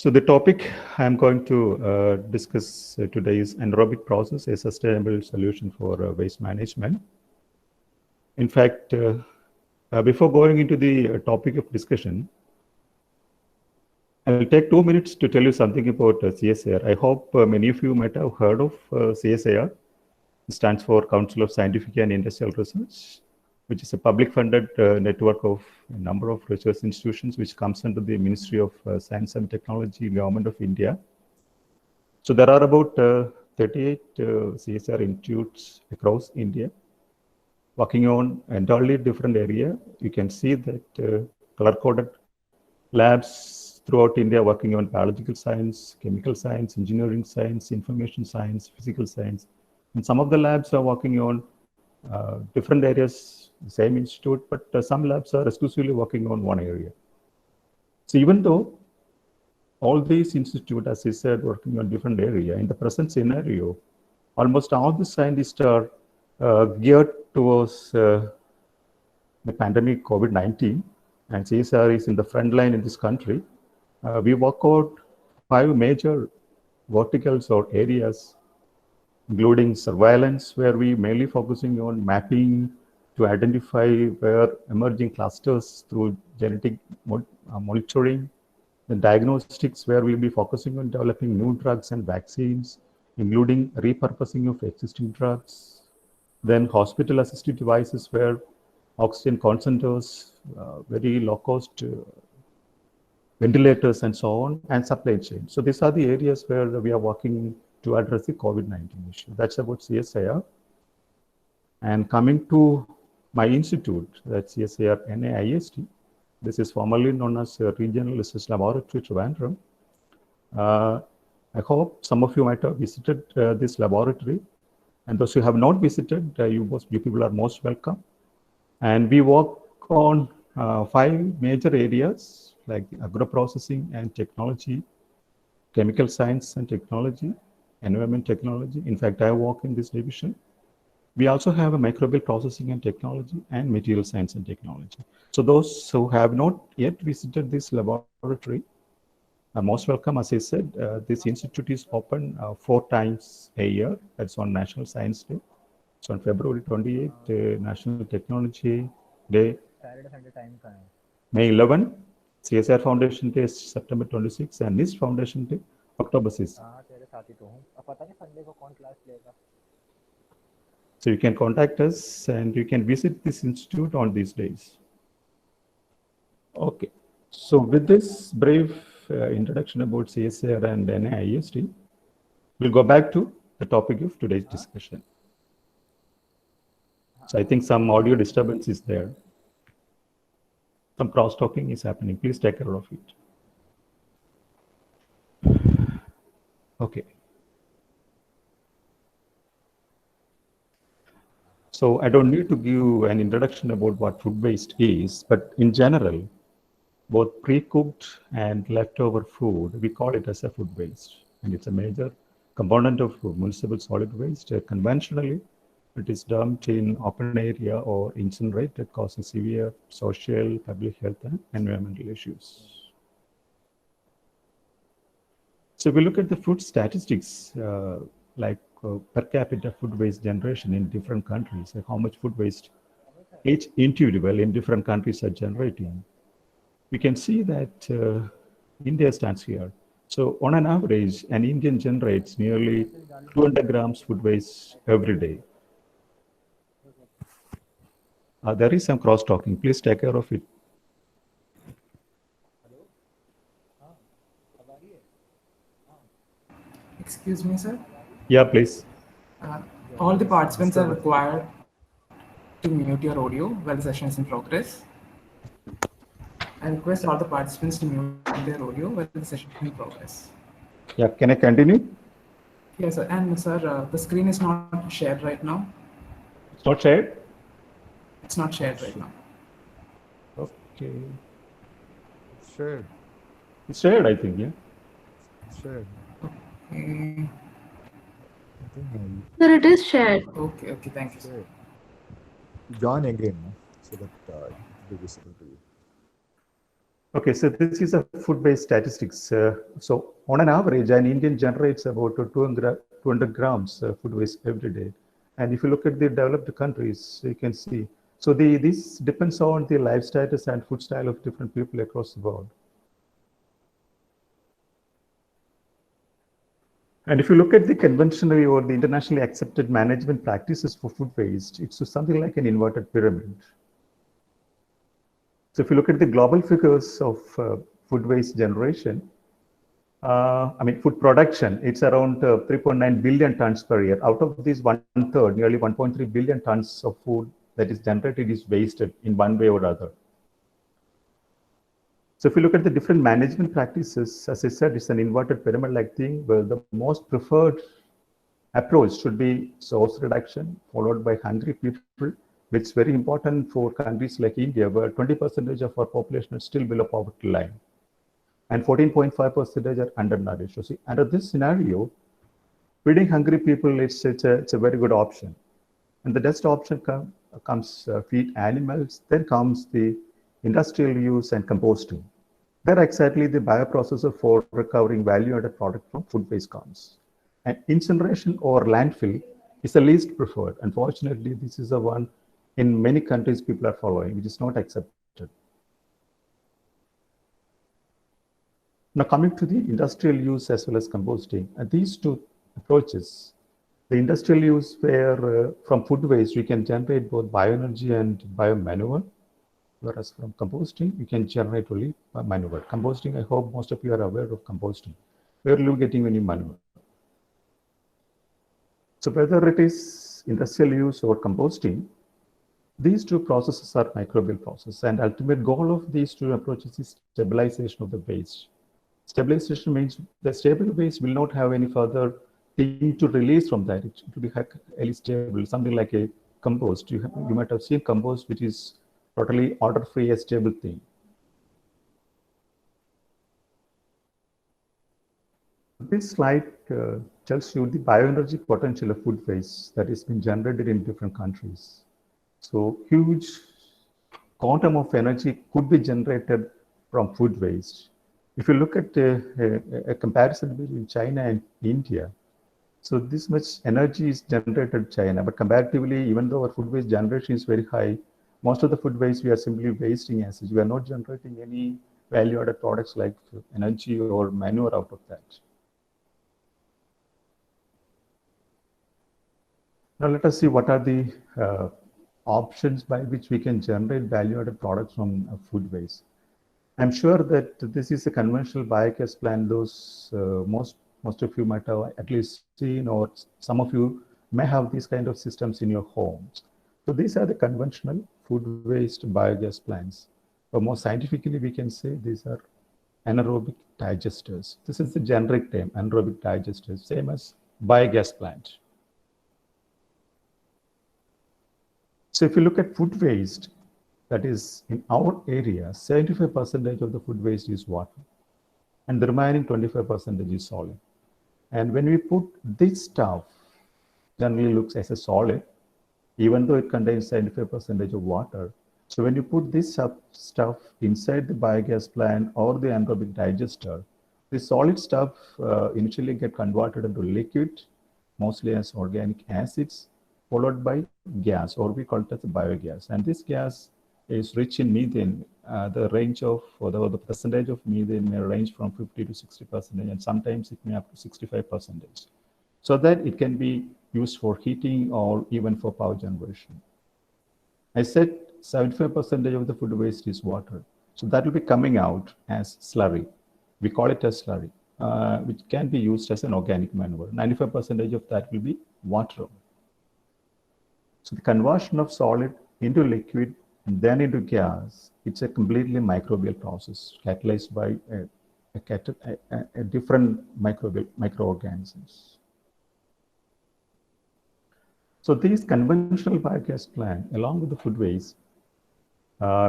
So the topic I'm going to discuss today is anaerobic process, a sustainable solution for waste management. In fact, before going into the topic of discussion, I'll take 2 minutes to tell you something about CSIR. I hope many of you might have heard of CSIR. It stands for Council of Scientific and Industrial Research, which is a public-funded network of a number of research institutions which comes under the Ministry of Science and Technology, Government of India. So there are about 38 CSR institutes across India working on entirely different area. You can see that color-coded labs throughout India working on biological science, chemical science, engineering science, information science, physical science. And some of the labs are working on different areas, the same institute, but some labs are exclusively working on one area. So even though all these institutes, as I said, working on different area, in the present scenario, almost all the scientists are geared towards the pandemic COVID-19, and CSR is in the front line in this country. We work out 5 major verticals or areas, including surveillance, where we mainly focusing on mapping to identify where emerging clusters through genetic monitoring. The diagnostics, where we'll be focusing on developing new drugs and vaccines, including repurposing of existing drugs. Then hospital-assisted devices, where oxygen concentrators, very low-cost ventilators, and so on, and supply chain. So these are the areas where we are working to address the COVID-19 issue. That's about CSIR. And coming to my institute, that's CSIR NAIST. This is formerly known as Regional Research Laboratory Trivandrum. I hope some of you might have visited this laboratory, and those who have not visited, you people are most welcome. And we work on 5 major areas like agro-processing and technology, chemical science and technology, environment technology. In fact, I work in this division. We also have a microbial processing and technology and material science and technology. So those who have not yet visited this laboratory are most welcome. As I said, this institute is open 4 times a year. That's on National Science Day. So on February 28th, National Technology Day. May 11, CSR Foundation Day is September 26, and NIST Foundation Day, October 6. So you can contact us and you can visit this institute on these days. Okay, so with this brief introduction about CSIR and NAIST, we'll go back to the topic of today's discussion. So I think some audio disturbance is there. Some cross-talking is happening. Please take care of it. Okay. So I don't need to give an introduction about what food waste is, but in general, both pre-cooked and leftover food, we call it as a food waste. And it's a major component of municipal solid waste. Conventionally, it is dumped in open area or incinerated, causing severe social, public health, and environmental issues. So if we look at the food statistics, like per capita food waste generation in different countries, like how much food waste each individual in different countries are generating, we can see that India stands here. So on an average, an Indian generates nearly 200 grams food waste every day. There is some cross-talking. Please take care of it. Excuse me, sir. Yeah, please. All the participants are required to mute your audio while the session is in progress. I request all the participants to mute their audio while the session is in progress. Yeah, can I continue? Yes, sir. And sir, the screen is not shared right now. It's not shared? It's not shared right now. Okay. It's shared. It's shared, I think, yeah. It's shared. Okay. Sir, it is shared. Okay, thank you, sir. Shared. Join again, no? So that it will be visible to you. Okay, so this is a food-based statistics. So on an average, an Indian generates about 200 grams food waste every day. And if you look at the developed countries, you can see. So this depends on the life status and food style of different people across the world. And if you look at the conventionally or the internationally accepted management practices for food waste, it's something like an inverted pyramid. So if you look at the global figures of food waste generation, food production, it's around 3.9 billion tons per year. Out of these, one third, nearly 1.3 billion tons of food that is generated is wasted in one way or other. So if you look at the different management practices, as I said, it's an inverted pyramid-like thing where the most preferred approach should be source reduction, followed by hungry people, which is very important for countries like India, where 20% of our population is still below poverty line, and 14.5% are undernourished. So see, under this scenario, feeding hungry people, it's a very good option. And the next option comes feed animals, then comes the industrial use and composting. They're exactly the bioprocessor for recovering value-added product from food waste comes. And incineration or landfill is the least preferred. Unfortunately, this is the one in many countries people are following, which is not accepted. Now coming to the industrial use as well as composting, these two approaches, the industrial use where from food waste we can generate both bioenergy and biomanure, whereas from composting you can generate only manure. Composting, I hope most of you are aware of composting. Where are you getting any manure? So whether it is industrial use or composting, these two processes are microbial processes, and ultimate goal of these two approaches is stabilization of the waste. Stabilization means the stable waste will not have any further thing to release from that. It will be highly stable, something like a compost. You might have seen compost, which is totally order-free, a stable thing. This slide tells you the bioenergy potential of food waste that has been generated in different countries. So huge quantum of energy could be generated from food waste. If you look at a comparison between China and India, so this much energy is generated in China, but comparatively, even though our food waste generation is very high, most of the food waste we are simply wasting as such. We are not generating any value-added products like energy or manure out of that. Now let us see what are the options by which we can generate value-added products from food waste. I'm sure that this is a conventional biogas plant. Those most of you might have at least seen, or some of you may have these kind of systems in your homes. So these are the conventional food waste biogas plants. But more scientifically, we can say these are anaerobic digesters. This is the generic term, anaerobic digesters, same as biogas plant. So if you look at food waste, that is in our area, 75% of the food waste is water, and the remaining 25% is solid. And when we put this stuff, generally looks as a solid, even though it contains 75% of water. So when you put this stuff inside the biogas plant or the anaerobic digester, the solid stuff initially get converted into liquid, mostly as organic acids, followed by gas, or we call it as biogas. And this gas is rich in methane. The range of, or the percentage of methane may range from 50 to 60%, and sometimes it may up to 65%. So that it can be used for heating or even for power generation. I said 75% of the food waste is water. So that will be coming out as slurry. We call it as slurry, which can be used as an organic manure. 95% of that will be water. So the conversion of solid into liquid and then into gas, it's a completely microbial process catalyzed by a different microorganisms. So these conventional biogas plant, along with the food waste,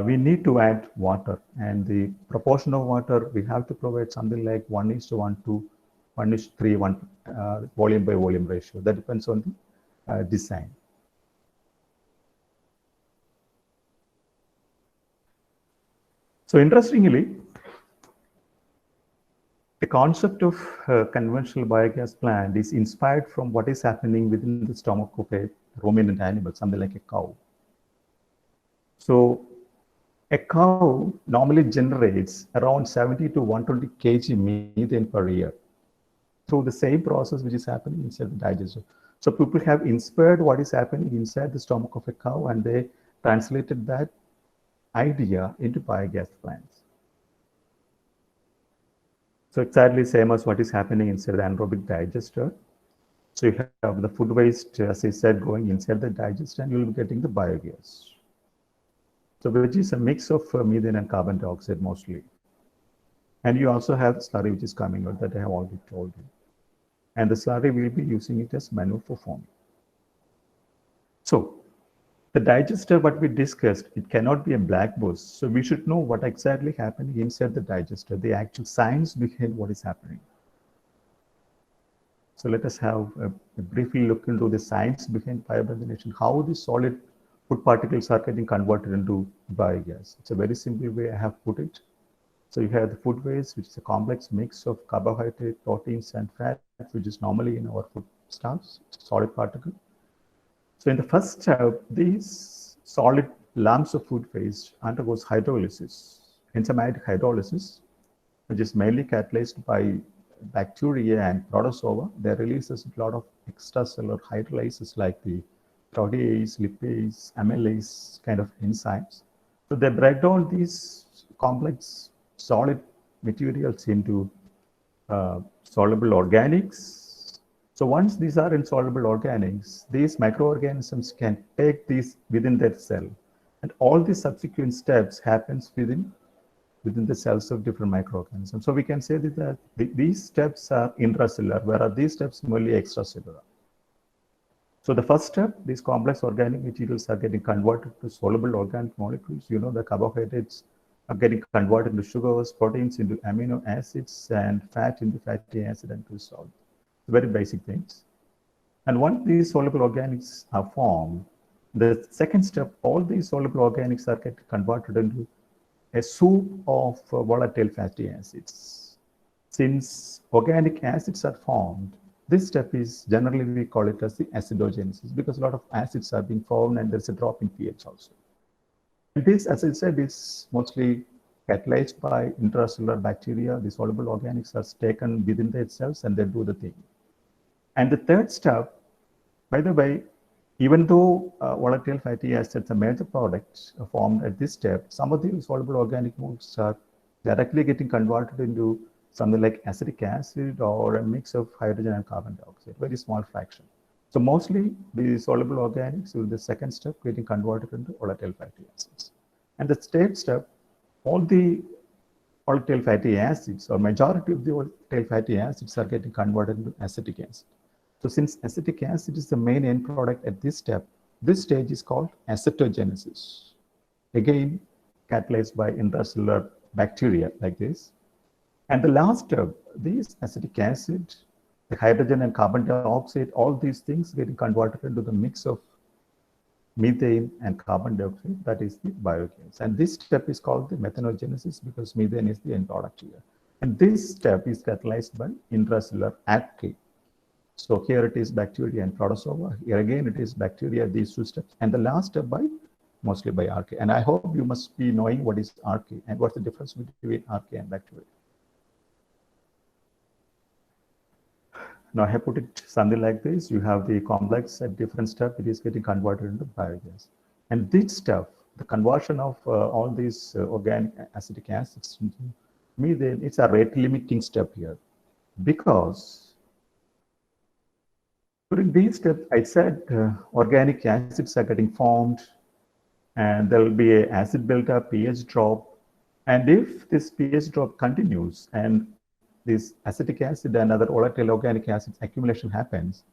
we need to add water, and the proportion of water we have to provide something like 1:1 to 1:3, volume by volume ratio. That depends on the design. So interestingly, The concept of conventional biogas plant is inspired from what is happening within the stomach of a ruminant animal, something like a cow. So a cow normally generates around 70 to 120 kg methane per year through the same process which is happening inside the digester. So people have inspired what is happening inside the stomach of a cow, and they translated that idea into biogas plants. So exactly same as what is happening inside the anaerobic digester. So you have the food waste, as I said, going inside the digester, and you'll be getting the biogas. So which is a mix of methane and carbon dioxide mostly. And you also have the slurry which is coming out that I have already told you. And the slurry will be using it as manure for farming. So the digester, what we discussed, it cannot be a black box. So we should know what exactly happening inside the digester, the actual science behind what is happening. So let us have a briefly look into the science behind biomethanation, how the solid food particles are getting converted into biogas. It's a very simple way I have put it. So you have the food waste, which is a complex mix of carbohydrate, proteins, and fat, which is normally in our food stuffs, solid particle. So in the first step, these solid lumps of food waste undergoes hydrolysis, enzymatic hydrolysis, which is mainly catalyzed by bacteria and protozoa. They releases a lot of extracellular hydrolysis like the protease, lipase, amylase kind of enzymes. So they break down these complex solid materials into soluble organics. So once these are insoluble organics, these microorganisms can take these within their cell, and all the subsequent steps happens within the cells of different microorganisms. So we can say that these steps are intracellular, whereas these steps merely extracellular. So the first step, these complex organic materials are getting converted to soluble organic molecules. You know, the carbohydrates are getting converted into sugars, proteins into amino acids, and fat into fatty acid and glycerol. Very basic things. And once these soluble organics are formed, the second step, all these soluble organics are getting converted into a soup of volatile fatty acids. Since organic acids are formed, this step is generally we call it as the acidogenesis, because a lot of acids are being formed and there's a drop in pH also. And this, as I said, is mostly catalyzed by intracellular bacteria. The soluble organics are taken within the cells and they do the thing. And the third step, by the way, even though volatile fatty acids are major products formed at this step, some of the soluble organic molecules are directly getting converted into something like acetic acid or a mix of hydrogen and carbon dioxide, very small fraction. So mostly the soluble organics will the second step getting converted into volatile fatty acids. And the third step, all the volatile fatty acids or majority of the volatile fatty acids are getting converted into acetic acid. So since acetic acid is the main end product at this step, this stage is called acetogenesis. Again, catalyzed by intracellular bacteria like this. And the last step, these acetic acid, the hydrogen and carbon dioxide, all these things getting converted into the mix of methane and carbon dioxide, that is the biogas. And this step is called the methanogenesis because methane is the end product here. And this step is catalyzed by intracellular archaea. So here it is bacteria and protozoa. Here again it is bacteria, these two steps. And the last step mostly by archaea. And I hope you must be knowing what is archaea and what's the difference between archaea and bacteria. Now I have put it something like this. You have the complex at different steps. It is getting converted into biogas. And this step, the conversion of all these organic acetic acids into methane, it's a rate limiting step here. Because during these steps, I said organic acids are getting formed and there will be an acid buildup, pH drop. And if this pH drop continues and this acetic acid and other volatile organic acids accumulation happens,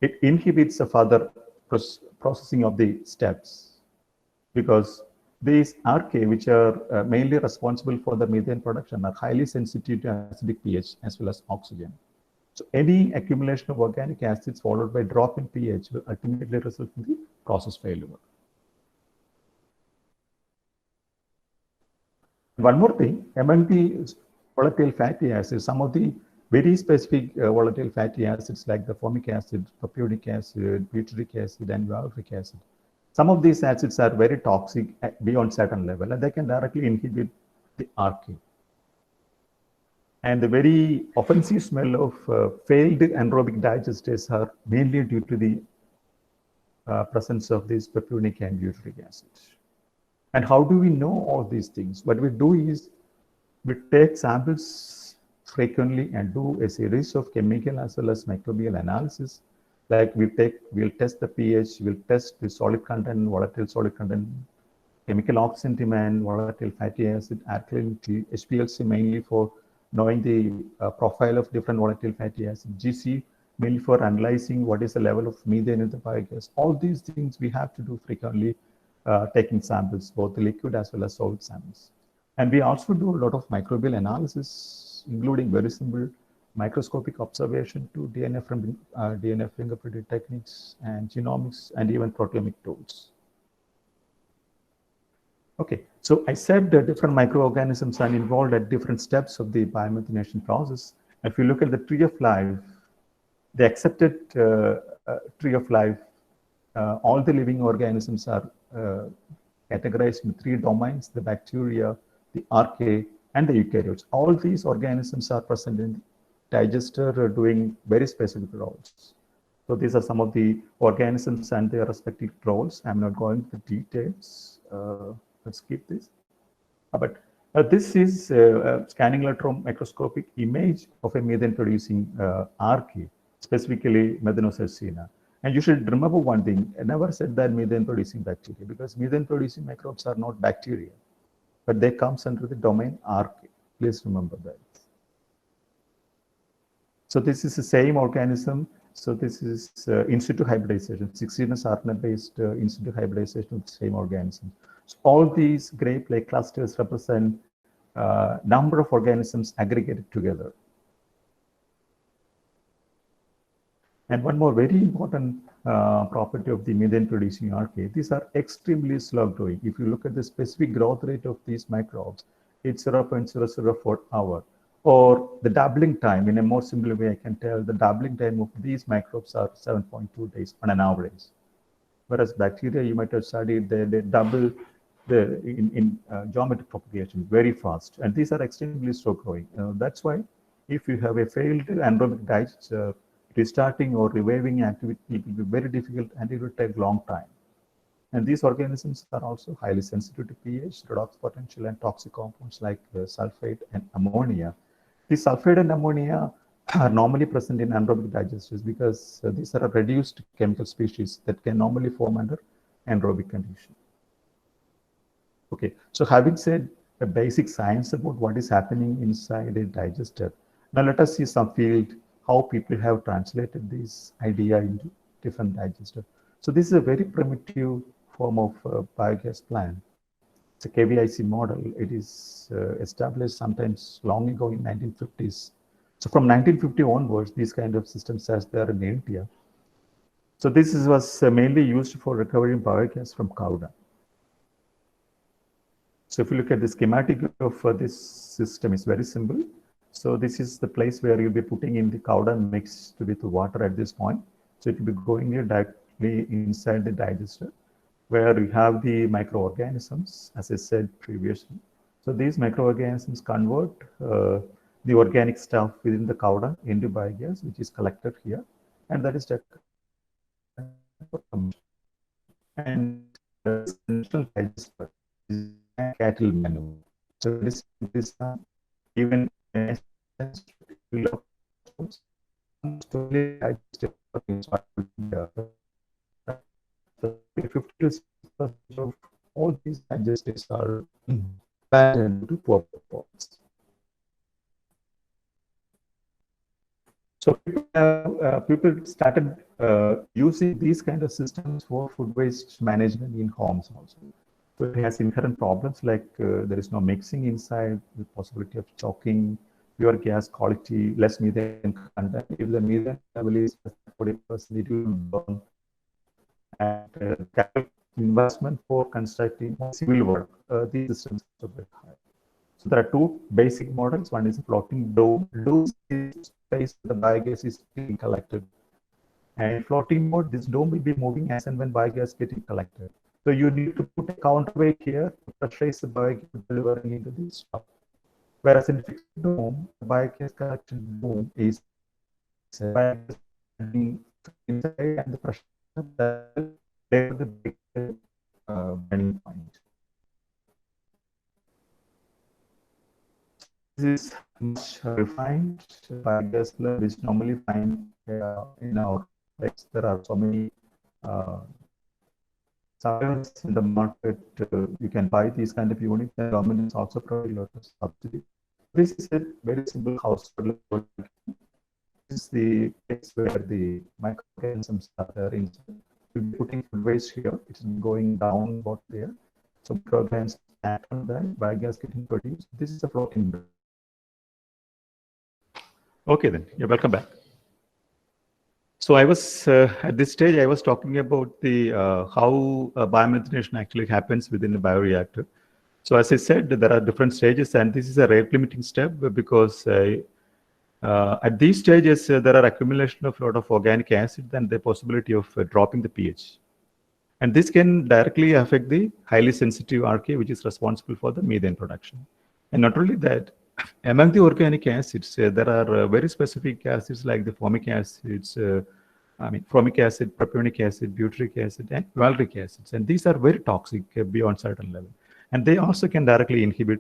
it inhibits the further processing of the steps because these archaea, which are mainly responsible for the methane production, are highly sensitive to acidic pH as well as oxygen. So any accumulation of organic acids followed by drop in pH will ultimately result in the process failure. One more thing, among the volatile fatty acids, some of the very specific volatile fatty acids like the formic acid, propionic acid, butyric acid, and valeric acid. Some of these acids are very toxic beyond certain level, and they can directly inhibit the RK. And the very offensive smell of failed anaerobic digesters are mainly due to the presence of this propionic and butyric acid. And how do we know all these things? What we do is we take samples frequently and do a series of chemical as well as microbial analysis. Like we'll test the pH, we'll test the solid content, volatile solid content, chemical oxygen demand, volatile fatty acid, alkalinity, HPLC mainly for knowing the profile of different volatile fatty acid, GC mainly for analyzing what is the level of methane in the biogas. All these things we have to do frequently, taking samples, both the liquid as well as solid samples. And we also do a lot of microbial analysis, including very simple microscopic observation to DNA from DNA fingerprinting techniques and genomics and even proteomic tools. Okay, so I said that different microorganisms are involved at different steps of the biomethanation process. If you look at the tree of life, the accepted tree of life, all the living organisms are categorized in 3 domains: the bacteria, the archaea, and the eukaryotes. All these organisms are present in the digester doing very specific roles. So these are some of the organisms and their respective roles. I'm not going into the details. Let's skip this. But this is a scanning electron microscopic image of a methane-producing archaea, specifically Methanococina. And you should remember one thing: I never said that methane-producing bacteria, because methane-producing microbes are not bacteria, but they come under the domain archaea. Please remember that. So this is the same organism. So this is in situ hybridization, 6-genus RNA-based in situ hybridization of the same organism. So all these grape-like clusters represent number of organisms aggregated together. And one more very important property of the methane-producing archaea: these are extremely slow growing. If you look at the specific growth rate of these microbes, it's 0.004 hour. Or the doubling time, in a more simple way, I can tell the doubling time of these microbes are 7.2 days on an average. Whereas bacteria, you might have studied, they double in geometric propagation very fast. And these are extremely slow growing. That's why if you have a failed anaerobic digester, restarting or reviving activity will be very difficult and it will take a long time. And these organisms are also highly sensitive to pH, redox potential, and toxic compounds like sulfate and ammonia. The sulfate and ammonia are normally present in anaerobic digesters because these are a reduced chemical species that can normally form under anaerobic condition. Okay, so having said the basic science about what is happening inside a digester, now let us see some field how people have translated this idea into different digesters. So this is a very primitive form of biogas plant. It's a KVIC model. It is established sometimes long ago in 1950s. So from 1950 onwards, these kind of systems as there in India. So this was mainly used for recovering biogas from cow dung. So if you look at the schematic of this system, it's very simple. So this is the place where you'll be putting in the cow dung mixed with water at this point. So it will be going directly inside the digester, where you have the microorganisms, as I said previously. So these microorganisms convert the organic stuff within the cow dung into biogas, which is collected here, and that is and central digester is cattle manure. So this even of all these digesters are banned into poor pots. So people started using these kind of systems for food waste management in homes also. So it has inherent problems like there is no mixing inside, the possibility of choking, pure gas quality, less methane content. If the methane level is 40%, it will burn. And capital investment for constructing civil work, these systems are very high. So there are two basic models. One is a floating dome. Dome is space the biogas is being collected. And in floating mode, this dome will be moving as and when biogas getting collected. So you need to put a counterweight here to pressurize the biogas delivering into this stuff. Whereas in fixed dome, the biogas collection dome is biogas inside and the pressure that the burning point. This is much refined biogas flow, which normally find in our place. There are so many suppliers in the market. You can buy these kind of units. The government is also providing a lot of subsidy. This is a very simple household level. This is the place where the microorganisms are there inside. We'll be putting food waste here. It's going down about there. So microorganisms act on that, biogas getting produced. This is a floating dome. Okay, then you're welcome back. So I was at this stage, I was talking about the how biomethanation actually happens within the bioreactor. So as I said, there are different stages, and this is a rate limiting step because at these stages there are accumulation of a lot of organic acid and the possibility of dropping the pH, and this can directly affect the highly sensitive RK, which is responsible for the methane production. And not only that, among the organic acids, there are very specific acids like the formic acids, formic acid, propionic acid, butyric acid, and valeric acids. And these are very toxic beyond certain level. And they also can directly inhibit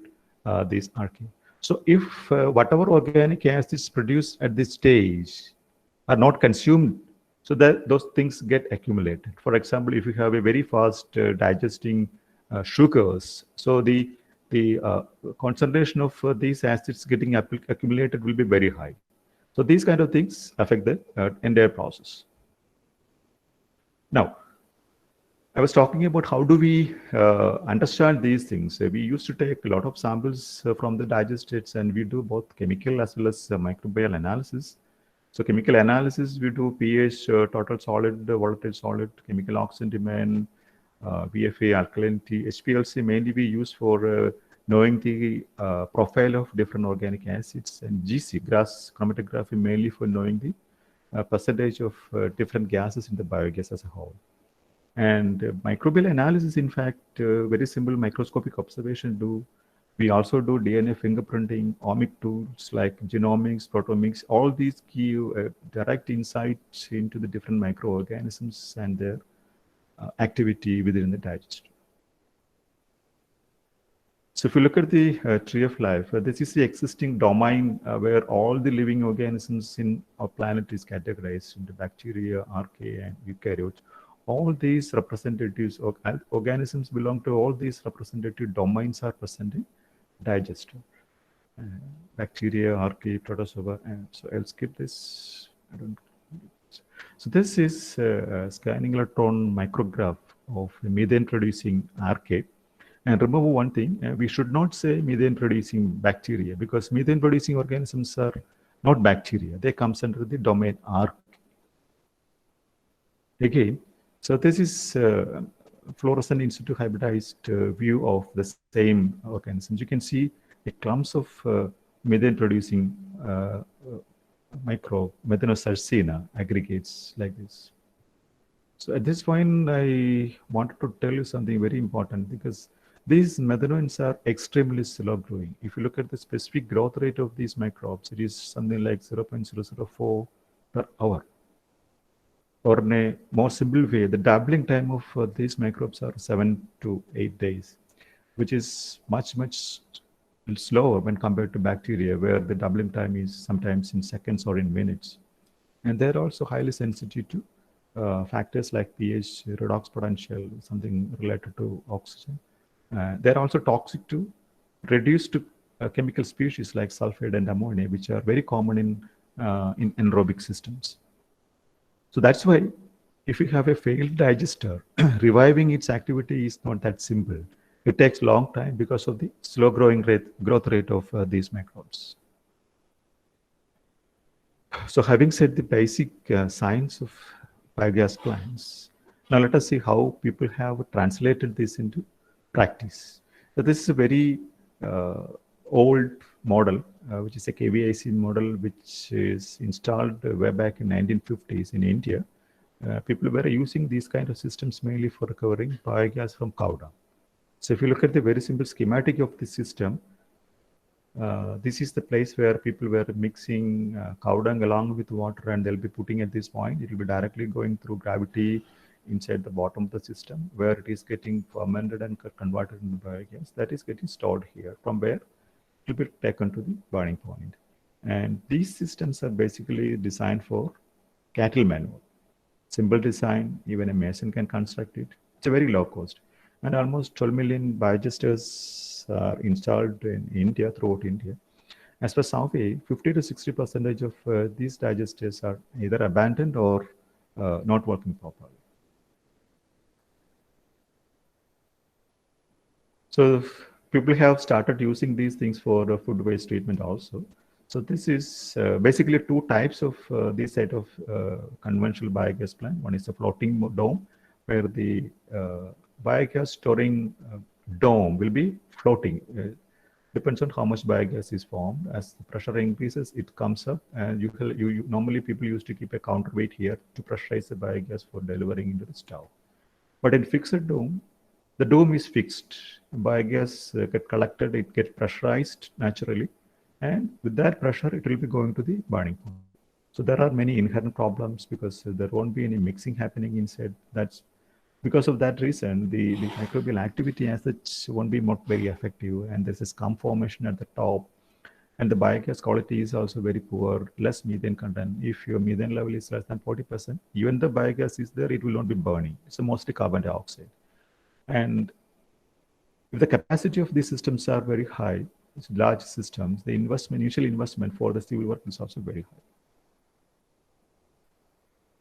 these RK. So if whatever organic acids produced at this stage are not consumed, so that those things get accumulated. For example, if you have a very fast digesting sugars, so the concentration of these acids getting accumulated will be very high. So these kind of things affect the entire process. Now, I was talking about how do we understand these things. We used to take a lot of samples from the digestates, and we do both chemical as well as microbial analysis. So chemical analysis, we do pH, total solid, volatile solid, chemical oxygen demand, VFA, alkalinity. HPLC mainly we use for knowing the profile of different organic acids, and GC, gas chromatography, mainly for knowing the percentage of different gases in the biogas as a whole. And microbial analysis, in fact, very simple microscopic observation we also do DNA fingerprinting, omic tools like genomics, proteomics. All these give direct insights into the different microorganisms and their activity within the digestive. So if you look at the tree of life, this is the existing domain where all the living organisms in our planet is categorized into bacteria, archaea, and eukaryotes. All these representatives of organisms belong to all these representative domains are present in digestive. Bacteria, archaea, protozoa, and so I'll skip this. So this is a scanning electron micrograph of methane producing archaea. And remember one thing, we should not say methane producing bacteria, because methane producing organisms are not bacteria. They come under the domain archaea. Again, so this is fluorescent in situ hybridized view of the same organisms. You can see a clumps of methane producing methanocyrcina aggregates like this. So at this point, I wanted to tell you something very important, because these methanoins are extremely slow growing. If you look at the specific growth rate of these microbes, it is something like 0.004 per hour. Or in a more simple way, the doubling time of these microbes are 7 to 8 days, which is much slower when compared to bacteria, where the doubling time is sometimes in seconds or in minutes. And they're also highly sensitive to factors like pH, redox potential, something related to oxygen. They're also toxic to reduced chemical species like sulfide and ammonia, which are very common in anaerobic systems. So that's why if you have a failed digester, reviving its activity is not that simple. It takes a long time because of the slow growth rate of these microbes. So having said the basic science of biogas plants, now let us see how people have translated this into practice. So this is a very old model, which is a KVIC model, which is installed way back in 1950s in India. People were using these kind of systems mainly for recovering biogas from cow dung. So if you look at the very simple schematic of the system, this is the place where people were mixing cow dung along with water, and they'll be putting at this point. It will be directly going through gravity inside the bottom of the system, where it is getting fermented and converted into biogas. That is getting stored here, from where it will be taken to the burning point. And these systems are basically designed for cattle manure. Simple design, even a mason can construct it. It's a very low cost. And almost 12 million biodigesters are installed in India, throughout India. As per survey, 50 to 60% of these digesters are either abandoned or not working properly. So people have started using these things for food waste treatment also. So this is basically two types of this set of conventional biogas plant. One is a floating dome, where the biogas storing dome will be floating. Depends on how much biogas is formed. As the pressure increases, it comes up, and you normally people used to keep a counterweight here to pressurize the biogas for delivering into the stove. But in fixed dome, the dome is fixed. Biogas get collected, it gets pressurized naturally, and with that pressure, it will be going to the burning point. So there are many inherent problems because there won't be any mixing happening inside. That's because of that reason, the microbial activity as such won't be not very effective, and there's a scum formation at the top, and the biogas quality is also very poor, less methane content. If your methane level is less than 40%, even the biogas is there, it will not be burning. It's mostly carbon dioxide. And if the capacity of these systems are very high, it's large systems, the initial investment for the civil work is also very high.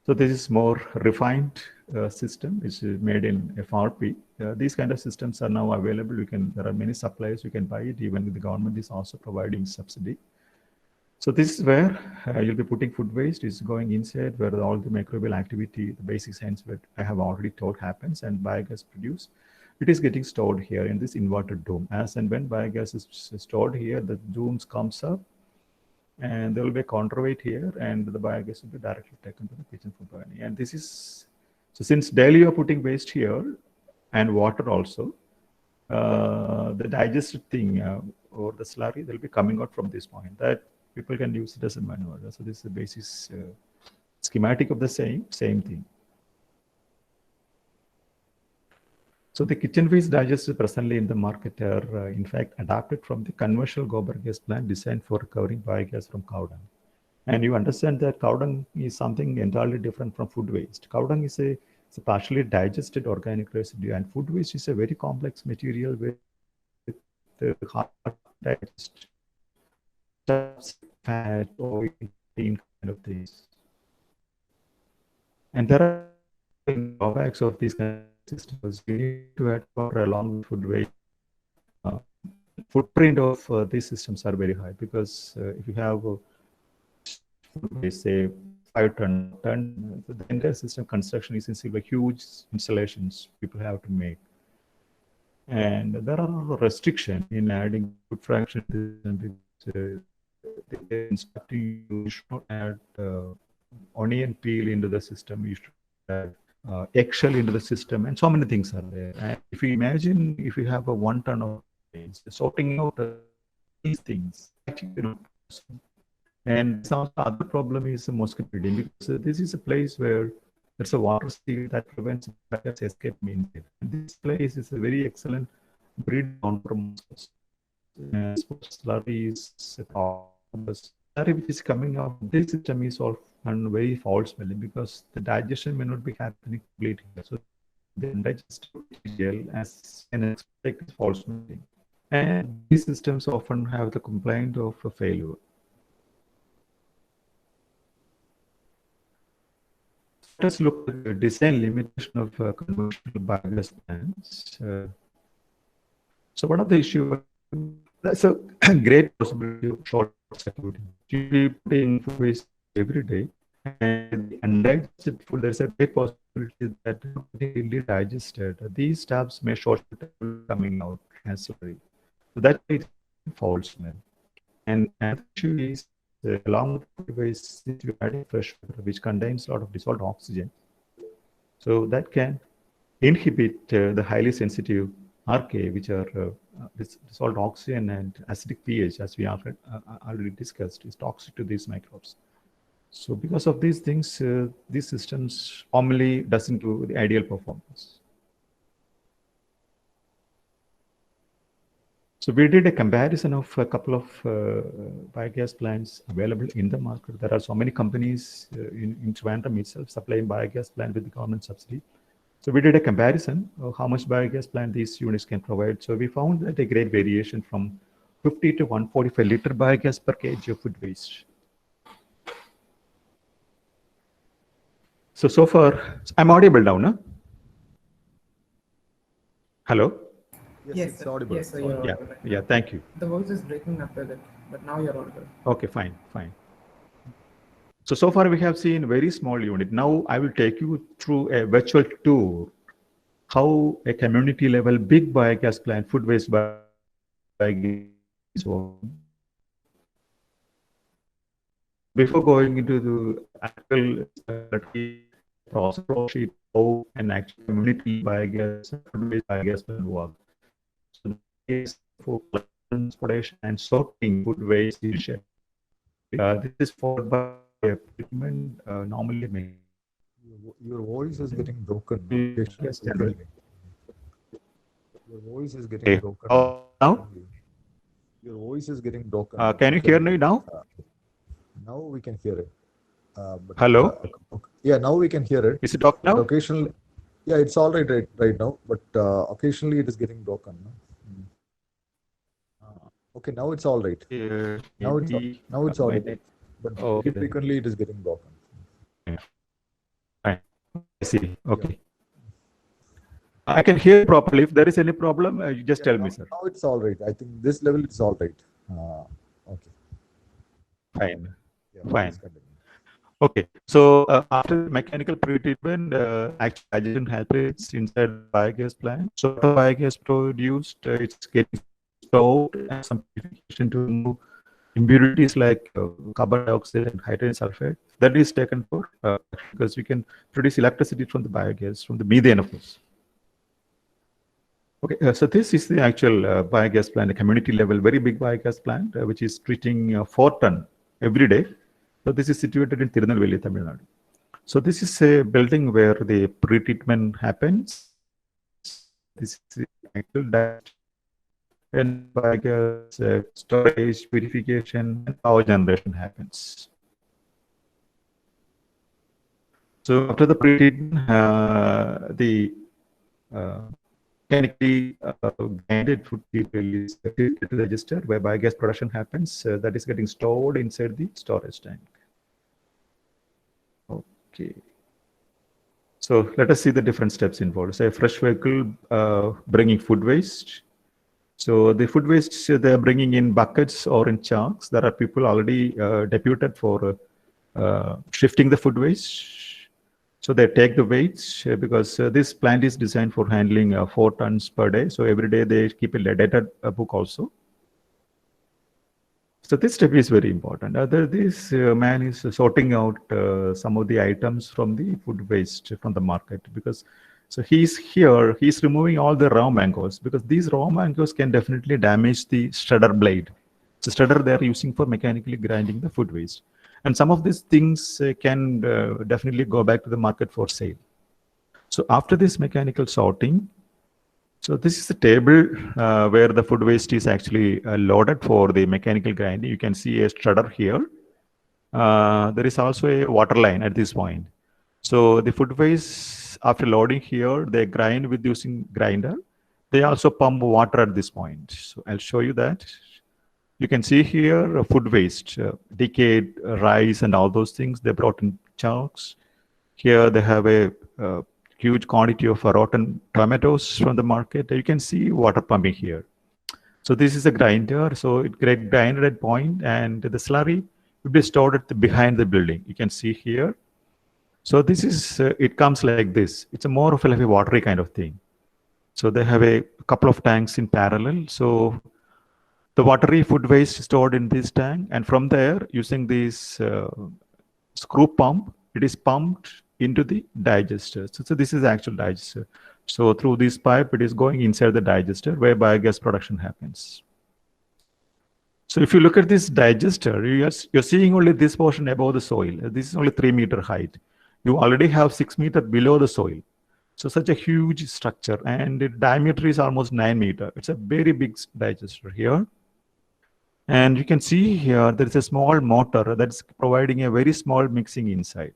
So this is more refined system, which is made in FRP. These kind of systems are now available. There are many suppliers, you can buy it. Even the government is also providing subsidy. So this is where you'll be putting food waste. Is going inside where all the microbial activity, the basic science that I have already told happens, and biogas produced. It is getting stored here in this inverted dome. As and when biogas is stored here, the dome comes up, and there will be a counterweight here, and the biogas will be directly taken to the kitchen for burning. And this is, so since daily you're putting waste here, and water also, the digested thing or the slurry, they'll be coming out from this point. That people can use it as a manure. So this is the basis schematic of the same thing. So the kitchen waste digesters presently in the market are in fact adapted from the conventional gobar gas plant designed for recovering biogas from cow dung. And you understand that cow dung is something entirely different from food waste. Cow dung is a partially digested organic residue, and food waste is a very complex material with the hard digest, fat, oil, kind of things. And there are drawbacks of these kind of systems. You need to add water along with food waste. Footprint of these systems are very high because if you have say 5 ton, the entire system construction is essentially huge installations people have to make. And there are restrictions in adding food fraction. Instructing you should not add onion peel into the system. You should add eggshell into the system, and so many things are there. And if you imagine, if you have a 1 ton of things, sorting out these things, actually, and some other problem is mosquito breeding, because this is a place where there's a water seal that prevents bacteria escape maintain. This place is a very excellent breed ground for mosquitoes. Slurry is a problem. Slurry which is coming out of this system is all very foul smelling because the digestion may not be happening completely. So the undigested material as an expected is foul smelling. And these systems often have the complaint of a failure. Let us look at the design limitation of conventional biogas plants. So one of the issues, that's a great possibility of short circuiting. You be putting food waste every day, and undigested food, there's a great possibility that really digested. These tabs may short circuit coming out as slurry. So that is foul smell. And another issue is, along with food waste, if you add fresh water, which contains a lot of dissolved oxygen, so that can inhibit the highly sensitive RK, which are dissolved oxygen and acidic pH, as we already discussed, is toxic to these microbes. So because of these things, these systems formally doesn't do the ideal performance. So we did a comparison of a couple of biogas plants available in the market. There are so many companies in Trivandrum itself supplying biogas plant with the government subsidy. So we did a comparison of how much biogas plant these units can provide. So we found that a great variation from 50 to 145 liter biogas per kg of food waste. So far, I'm audible now, no? Hello? Yes, it's sir. audible. Yes, sir, It's you're audible. audible. Yeah, thank you. The voice is breaking up a bit, but now you're audible. Okay, fine. So far we have seen very small unit. Now I will take you through a virtual tour how a community level big biogas plant, food waste biogas is working. Before going into the actual process sheet, how an actual community biogas, food waste biogas plant works. So this is for transportation and sorting food waste initially. This is followed by a treatment normally made. Your voice is getting broken. Yes, generally. Your voice is getting Okay. broken. Now? Your voice is getting broken. Can you hear me now? Now we can hear it. But, Hello? yeah, now we can hear it. Is it okay But now? occasionally, yeah, it's all right now. But occasionally it is getting broken. No? Okay, now it's all right. Now it's audible. But Okay. very frequently it is getting broken. Fine. I see. Okay. I can hear properly. If there is any problem, you just tell me, sir. Now it's all right. I think this level it's all right. Okay. Fine. Yeah, Fine. please continue. Okay. So after mechanical pre-treatment, actually hydrogen hydrates inside the biogas plant. So after biogas produced, it's getting stored and some purification to remove impurities like carbon dioxide and hydrogen sulfide. That is taken for because we can produce electricity from the biogas, from the methane, of course. Okay, so this is the actual biogas plant, a community level, very big biogas plant, which is treating 4 ton every day. So this is situated in Tirunelveli, Tamil Nadu. So this is a building where the pre-treatment happens. This is the actual diet and biogas storage, purification, and power generation happens. So after the pre-treatment, the mechanically grinded food material is registered where biogas production happens. That is getting stored inside the storage tank. Okay. So let us see the different steps involved. Say a fresh vehicle bringing food waste. So the food waste they are bringing in buckets or in chunks. There are people already deputed for shifting the food waste. So they take the weights because this plant is designed for handling 4 tons per day. So every day they keep a data book also. So this step is very important. This man is sorting out some of the items from the food waste from the market because so he's removing all the raw mangoes because these raw mangoes can definitely damage the shredder blade. The shredder they're using for mechanically grinding the food waste. And some of these things can definitely go back to the market for sale. So after this mechanical sorting, so this is the table where the food waste is actually loaded for the mechanical grinding. You can see a shredder here. There is also a water line at this point. So the food waste, after loading here, they grind with using grinder. They also pump water at this point. So I'll show you that. You can see here food waste, decayed rice and all those things. They brought in chunks. Here they have a huge quantity of rotten tomatoes from the market. You can see water pumping here. So this is a grinder. So it gets grinded at point and the slurry will be stored at behind the building. You can see here. So this is, it comes like this. It's a more of like a watery kind of thing. So they have a couple of tanks in parallel. So the watery food waste stored in this tank, and from there, using this screw pump, it is pumped into the digester. So this is the actual digester. So through this pipe, it is going inside the digester where biogas production happens. So if you look at this digester, you're seeing only this portion above the soil. This is only 3-meter height. You already have 6 meters below the soil. So such a huge structure, and the diameter is almost 9 meters. It's a very big digester here. And you can see here, there is a small motor that's providing a very small mixing inside.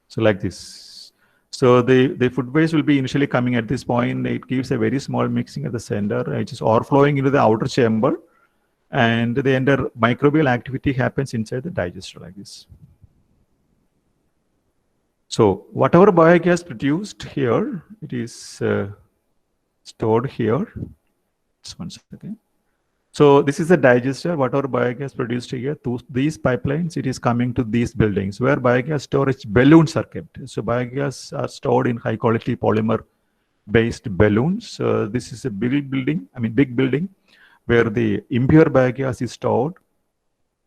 So like this. So the food waste will be initially coming at this point. It gives a very small mixing at the center, which is overflowing into the outer chamber. And the entire microbial activity happens inside the digester like this. So whatever biogas produced here, it is stored here. Just one second. So this is the digester, whatever biogas produced here, through these pipelines, it is coming to these buildings where biogas storage balloons are kept. So biogas are stored in high quality polymer based balloons. This is a big building where the impure biogas is stored,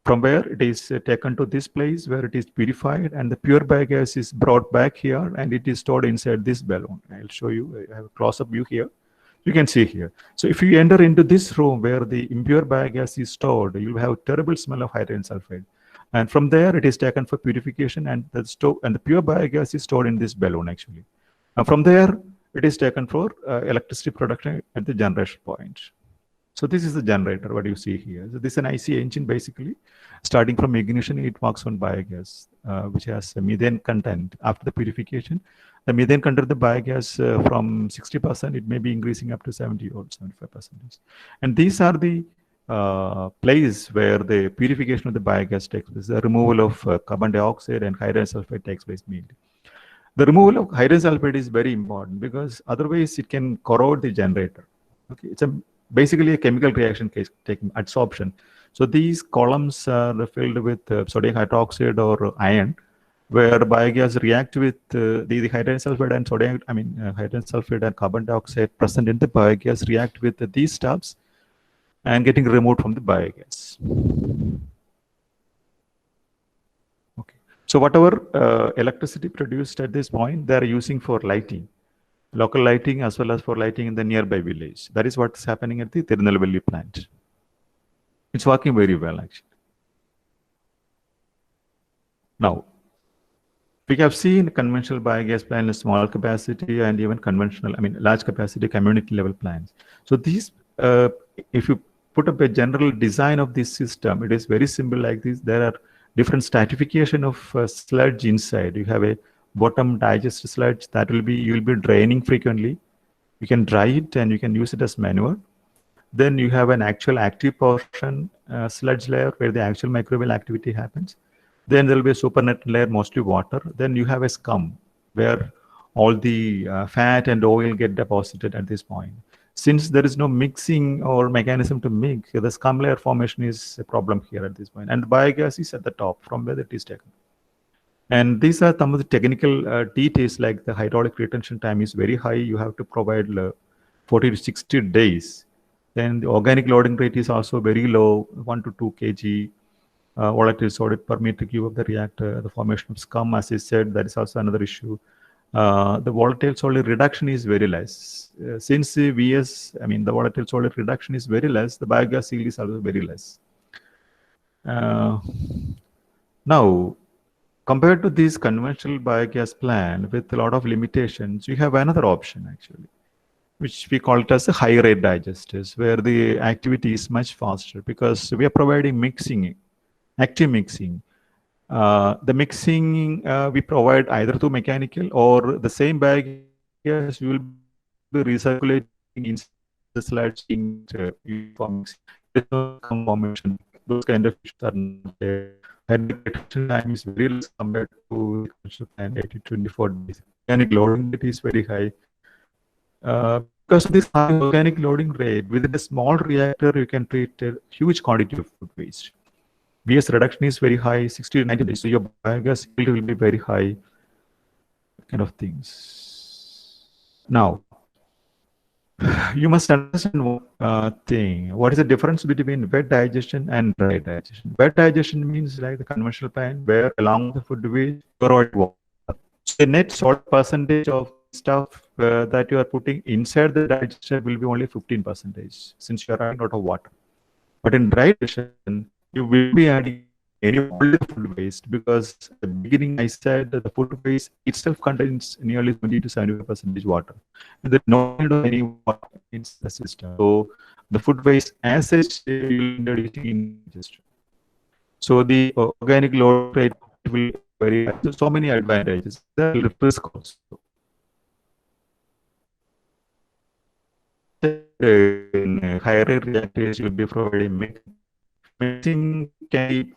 from where it is taken to this place where it is purified, and the pure biogas is brought back here and it is stored inside this balloon. I'll show you, I have a close-up view here. You can see here. So if you enter into this room where the impure biogas is stored, you'll have a terrible smell of hydrogen sulfide. And from there, it is taken for purification, and the pure biogas is stored in this balloon actually. And from there, it is taken for electricity production at the generation point. So this is the generator, what you see here. So this is an IC engine basically. Starting from ignition, it works on biogas, which has a methane content. After the purification, the methane content of the biogas from 60%, it may be increasing up to 70 or 75%. And these are the places where the purification of the biogas takes place. The removal of carbon dioxide and hydrogen sulfide takes place mainly. The removal of hydrogen sulfide is very important because otherwise it can corrode the generator. Okay, it's basically a chemical reaction case taking adsorption. So these columns are filled with sodium hydroxide or iron, where biogas react with the hydrogen sulfide and hydrogen sulfide and carbon dioxide present in the biogas react with these stuffs and getting removed from the biogas. Okay. So whatever electricity produced at this point, they are using for lighting. Local lighting as well as for lighting in the nearby village. That is what's happening at the Tirunelveli plant. It's working very well actually. Now, we have seen conventional biogas plant in small capacity and even conventional, large capacity community level plants. So these, if you put up a general design of this system, it is very simple like this. There are different stratification of sludge inside. You have a bottom digester sludge that you will be draining frequently. You can dry it and you can use it as manure. Then you have an actual active portion sludge layer where the actual microbial activity happens. Then there will be a supernatant layer, mostly water. Then you have a scum where all the fat and oil get deposited at this point. Since there is no mixing or mechanism to mix, the scum layer formation is a problem here at this point. And the biogas is at the top from where it is taken. And these are some of the technical details, like the hydraulic retention time is very high. You have to provide 40 to 60 days. Then the organic loading rate is also very low, 1 to 2 kg volatile solid per meter cube of the reactor. The formation of scum, as I said, that is also another issue. The volatile solid reduction is very less. Since the VS, the volatile solid reduction is very less, the biogas yield is also very less. Now, compared to this conventional biogas plant with a lot of limitations, you have another option actually, which we call it as a high rate digesters, where the activity is much faster because we are providing mixing, active mixing. The mixing we provide either through mechanical or the same biogas will be recirculating in the sludge into formation. Those kind of issues are not there. And retention time is very less compared to the plant, 80 to 24 days. Organic loading rate is very high. Because of this high organic loading rate, within a small reactor, you can treat a huge quantity of food waste. VS reduction is very high, 60 to 90 days. So your biogas yield will be very high, kind of things. Now, You must understand one thing. What is the difference between wet digestion and dry digestion? Wet digestion means like the conventional plan where along with the food waste, you provide water. So the net salt percentage of stuff that you are putting inside the digester will be only 15% since you are adding a lot of water. But in dry digestion, you will be adding any all the food waste because at the beginning I said that the food waste itself contains nearly 20 to 75% water. And there's no need of any water in the system. So the food waste as such you will introducing in digestion. So the organic load rate will be very high. So many advantages. There are risk also. In higher reactors, you'll be providing mixing can be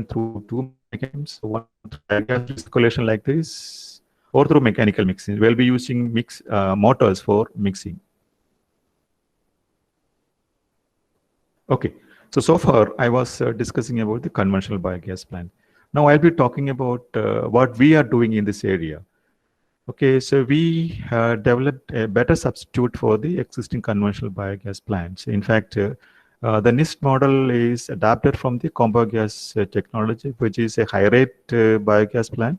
through two mechanisms. One through gas circulation like this, or through mechanical mixing. We'll be using motors for mixing. Okay, so far I was discussing about the conventional biogas plant. Now I'll be talking about what we are doing in this area. Okay, so we developed a better substitute for the existing conventional biogas plants. In fact, the NIST model is adapted from the combo gas technology, which is a high rate biogas plant,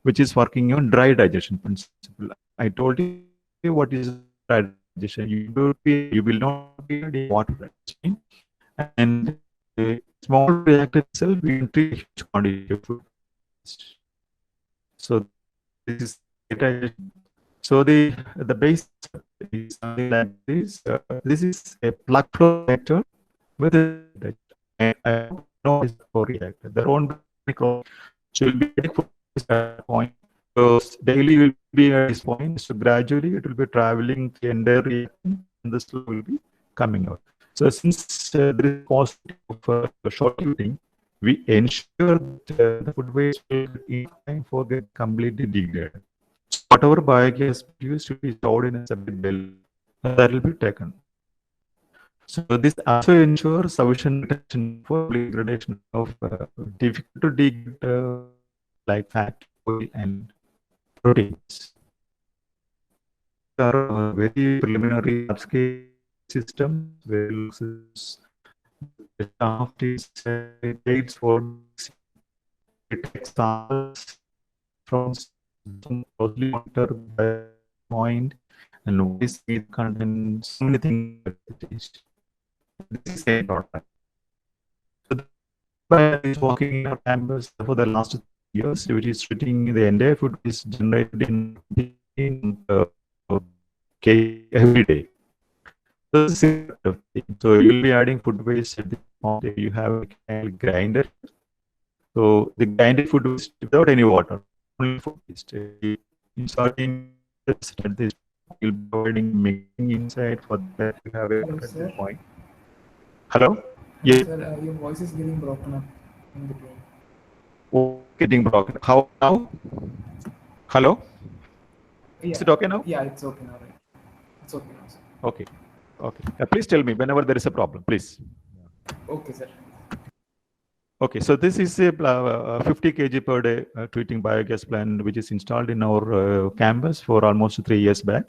which is working on dry digestion principle. I told you what is dry digestion. You will not be adding water, and a small reactor itself will treat a huge quantity of food. So this is so the base is something like this. This is a plug flow reactor with a I know it's for reactor. Their own micro should be at this point. So daily will be at this point. So gradually it will be traveling the entire reactor and the slow will be coming out. So since there is possibility of short-circuiting, we ensure that the food waste will in time for get completely degraded. So whatever biogas produced will be stored in a separate bale that will be taken. So this also ensures sufficient retention for degradation of difficult to degrade like fat, oil, and proteins. There are very preliminary large-scale systems where the shaft is aids for samples from closely monitored by point and we see content so many things. This is a product. So the is working in our campus for the last 3 years, which is treating the entire food is generated in every day. So you'll be adding food waste at the point. You have a grinder. So the grinded food waste without any water, only food waste. Inserting this, you'll be providing mixing inside for that you have a point. Hello? Yes. Sir, your voice is getting broken up in between. Oh, getting broken. How now? Hello? Yeah. Is it okay now? Yeah, it's okay now. Right? It's okay now, sir. Okay. Okay. Please tell me whenever there is a problem, please. Okay, sir. Okay, so this is a 50 kg per day treating biogas plant, which is installed in our campus for almost 3 years back.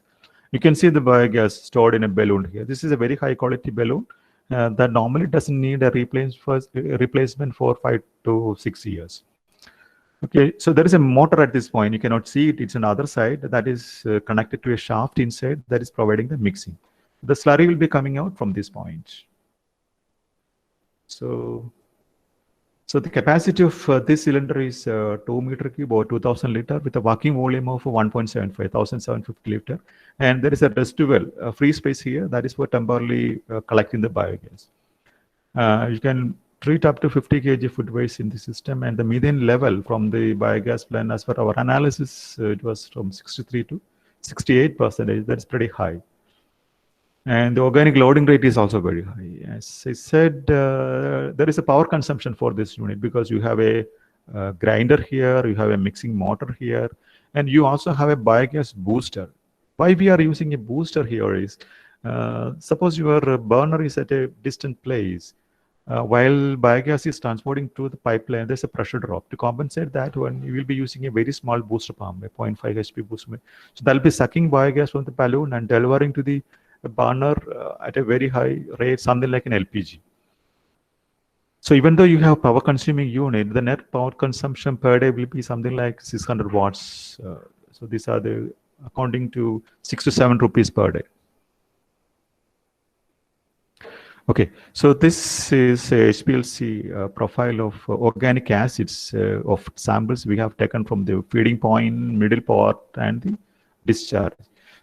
You can see the biogas stored in a balloon here. This is a very high quality balloon that normally doesn't need a replacement for 5 to 6 years. Okay, so there is a motor at this point. You cannot see it. It's on the other side that is connected to a shaft inside that is providing the mixing. The slurry will be coming out from this point. So the capacity of this cylinder is 2 meter cube or 2000 liter with a working volume of 1.75, 1750 liter. And there is a residual free space here that is for temporarily collecting the biogas. You can treat up to 50 kg food waste in the system, and the methane level from the biogas plant, as per our analysis, it was from 63 to 68%. That's pretty high. And the organic loading rate is also very high. As I said, there is a power consumption for this unit because you have a grinder here, you have a mixing motor here, and you also have a biogas booster. Why we are using a booster here is, suppose your burner is at a distant place, while biogas is transporting through the pipeline, there's a pressure drop. To compensate that one, you will be using a very small booster pump, a 0.5 HP booster. So that'll be sucking biogas from the balloon and delivering to the a burner at a very high rate, something like an LPG. So even though you have power consuming unit, the net power consumption per day will be something like 600 watts. So these are the accounting to 6 to 7 rupees per day. Okay, so this is a HPLC profile of organic acids of samples we have taken from the feeding point, middle part, and the discharge.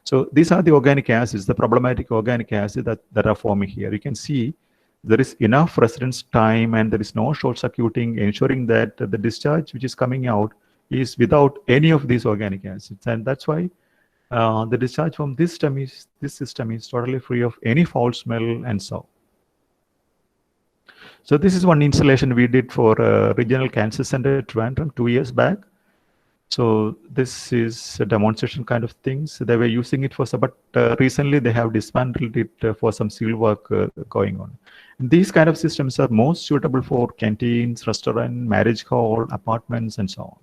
So these are the organic acids, the problematic organic acids that are forming here. You can see there is enough residence time and there is no short circuiting, ensuring that the discharge which is coming out is without any of these organic acids. And that's why the discharge from this system is totally free of any foul smell and so. So this is one installation we did for Regional Cancer Center at Trivandrum 2 years back. So this is a demonstration kind of things. They were using it for some, but recently they have dismantled it for some seal work going on. And these kind of systems are most suitable for canteens, restaurant, marriage hall, apartments, and so on.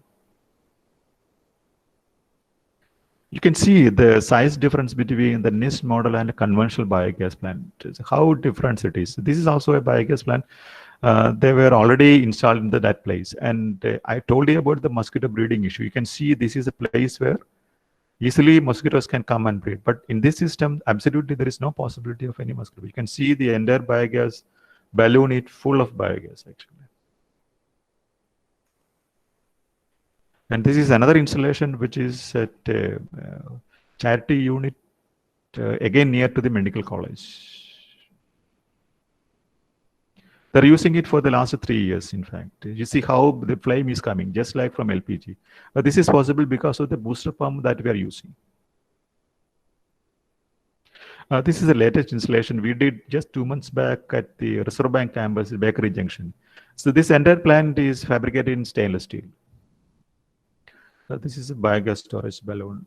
You can see the size difference between the NIST model and a conventional biogas plant, how different it is. This is also a biogas plant. They were already installed in that place. And I told you about the mosquito breeding issue. You can see this is a place where easily mosquitoes can come and breed. But in this system, absolutely there is no possibility of any mosquito. You can see the entire biogas balloon is full of biogas actually. And this is another installation which is at charity unit, again near to the medical college. They're using it for the last 3 years, in fact. You see how the flame is coming, just like from LPG. But this is possible because of the booster pump that we are using. This is the latest installation we did just 2 months back at the Reserve Bank campus, Bakery Junction. So this entire plant is fabricated in stainless steel. This is a biogas storage balloon.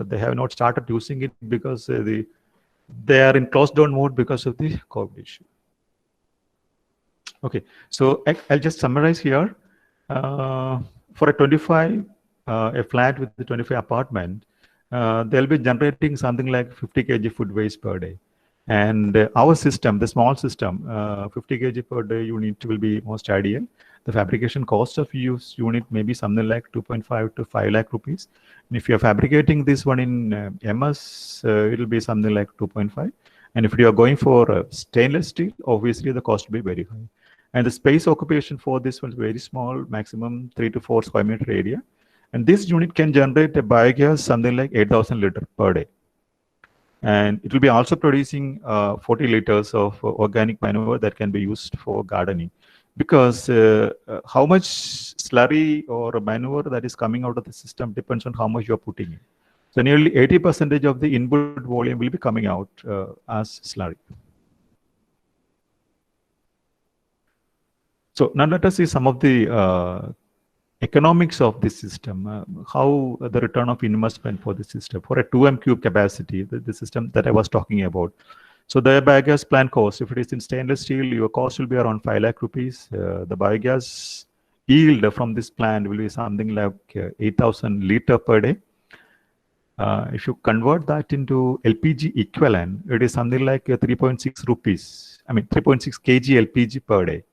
They have not started using it because they are in closed down mode because of the COVID issue. Okay, so I'll just summarize here. For a 25, a flat with the 25 apartment, they'll be generating something like 50 kg food waste per day. And our system, the small system, 50 kg per day unit will be most ideal. The fabrication cost of use unit may be something like 2.5 to 5 lakh rupees. And if you're fabricating this one in MS, it'll be something like 2.5. And if you are going for stainless steel, obviously the cost will be very high. And the space occupation for this one is very small, maximum 3 to 4 square meter area. And this unit can generate a biogas something like 8,000 liters per day. And it will be also producing 40 liters of organic manure that can be used for gardening. Because how much slurry or manure that is coming out of the system depends on how much you are putting in. So nearly 80% of the input volume will be coming out as slurry. So now let us see some of the economics of this system, how the return of investment for the system. For a 2 m³ capacity, the system that I was talking about. So the biogas plant cost, if it is in stainless steel, your cost will be around 5 lakh rupees. The biogas yield from this plant will be something like 8,000 liters per day. If you convert that into LPG equivalent, it is something like 3.6 rupees. I mean 3.6 kg LPG per day,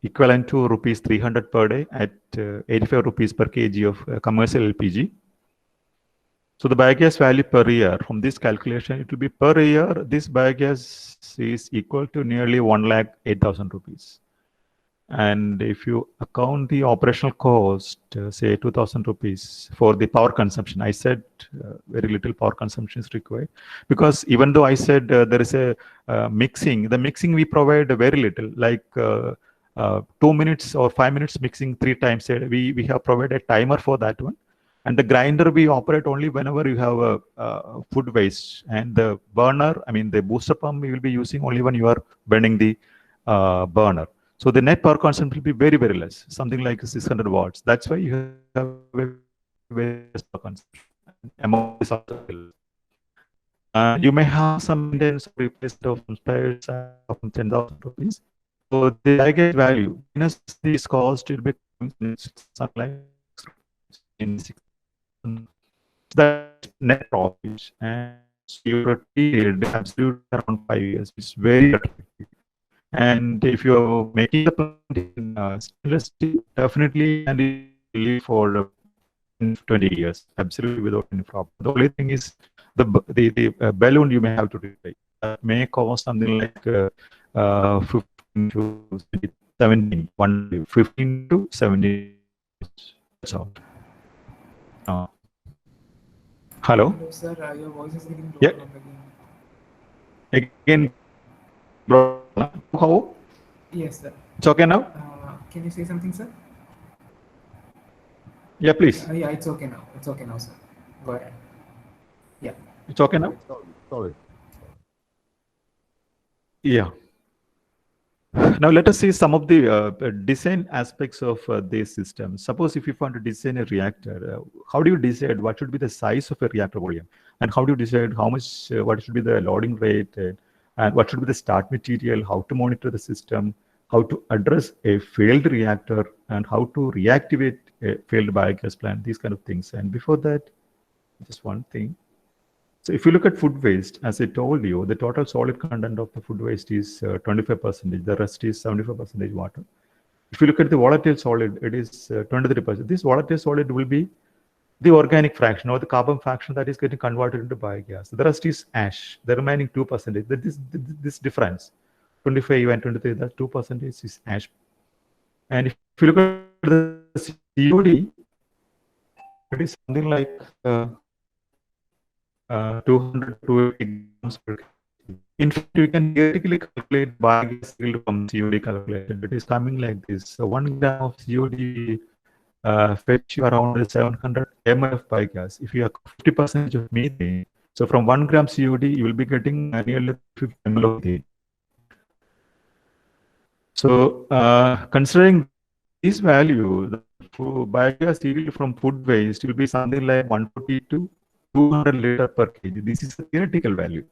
equivalent to rupees 300 per day at 85 rupees per kg of commercial LPG. So the biogas value per year, from this calculation, it will be per year, this biogas is equal to nearly 1,08,000 rupees. And if you account the operational cost, say 2,000 rupees for the power consumption, I said very little power consumption is required. Because even though I said there is a mixing, the mixing we provide very little, like 2 minutes or 5 minutes mixing 3 times. We have provided a timer for that one. And the grinder we operate only whenever you have a food waste. And the burner, I mean the booster pump, we will be using only when you are burning the burner. So the net power consumption will be very, very less, something like 600 watts. That's why you have a very less power consumption. Amount is also you may have some maintenance replacement of some spares of 10,000 rupees. So the biogas value minus this cost will be something like in 6. That net profit, and So your period absolutely around 5 years. It's very attractive. And if you're making the plant in stainless steel, definitely and it will live for 20 years, absolutely without any problem. The only thing is the balloon you may have to replace. That may cost something like 15 to 17, 15 to 17. That's all. Hello? Hello, sir. Your voice is getting Yeah. broken again. Again, how? Yes, sir. It's okay now? Can you say something, sir? Yeah, please. Yeah, it's okay now. It's okay now, sir. Go ahead. Yeah. It's okay now? It's all right. Yeah. Now let us see some of the design aspects of this system. Suppose if you want to design a reactor, how do you decide what should be the size of a reactor volume? And how do you decide how much, what should be the loading rate, and what should be the start material, how to monitor the system, how to address a failed reactor, and how to reactivate a failed biogas plant, these kind of things. And before that, just one thing. So if you look at food waste, as I told you, the total solid content of the food waste is 25%. The rest is 75% water. If you look at the volatile solid, it is 23%. This volatile solid will be the organic fraction or the carbon fraction that is getting converted into biogas. The rest is ash. The remaining 2%. This difference, 25 and 23, that 2% is ash. And if you look at the COD, it is something like 200 to 80 grams per kg. In fact, you can theoretically calculate biogas yield from COD calculation. It is coming like this. So 1 gram of COD fetch you around 700 ml of biogas. If you have 50% of methane, so from 1 gram COD, you will be getting nearly 50 ml of methane. So considering this value, the biogas yield from food waste will be something like 140 to 200 liter per kg. This is a theoretical value.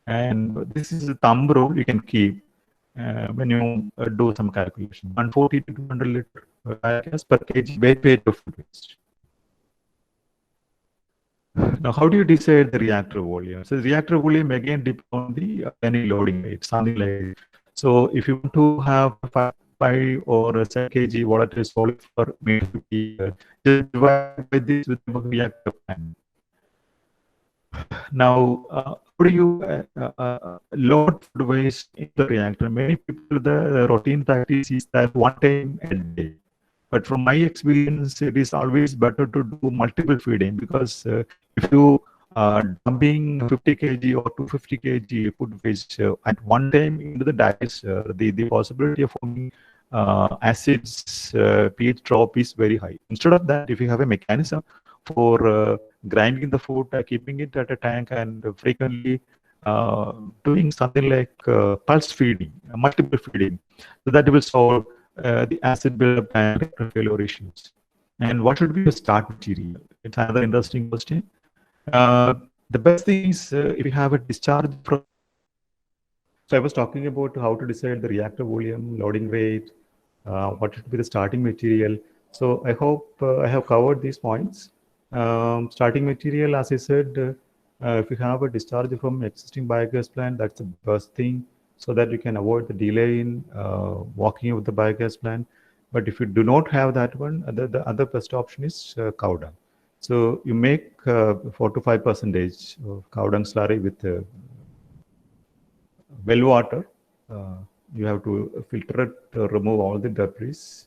And this is a thumb rule you can keep when you do some calculation. 140 to 200 liter biogas per kg weight of food waste. Now, how do you decide the reactor volume? So, the reactor volume again depends on the any loading rate, something like. So, if you want to have 5 or 7 kg volatile solid for meter 50, just divide by this with the reactor plan. Now, how do you load food waste in the reactor? Many people, the routine practice is that one time a day. But from my experience, it is always better to do multiple feeding because if you dumping 50 kg or 250 kg food waste at one time into the diets, the possibility of forming acids, pH drop is very high. Instead of that, if you have a mechanism for grinding the food, keeping it at a tank, and frequently doing something like pulse feeding, multiple feeding, so that will solve the acid buildup and failure issues. And what should be the start material? It's another interesting question. The best thing is if you have a discharge from. So I was talking about how to decide the reactor volume, loading rate, what should be the starting material. So I hope I have covered these points. Starting material, as I said, if you have a discharge from existing biogas plant, that's the best thing, so that you can avoid the delay in walking of the biogas plant. But if you do not have that one, the other best option is cow dung. So you make 4 to 5% of cow dung slurry with well water. You have to filter it, remove all the debris,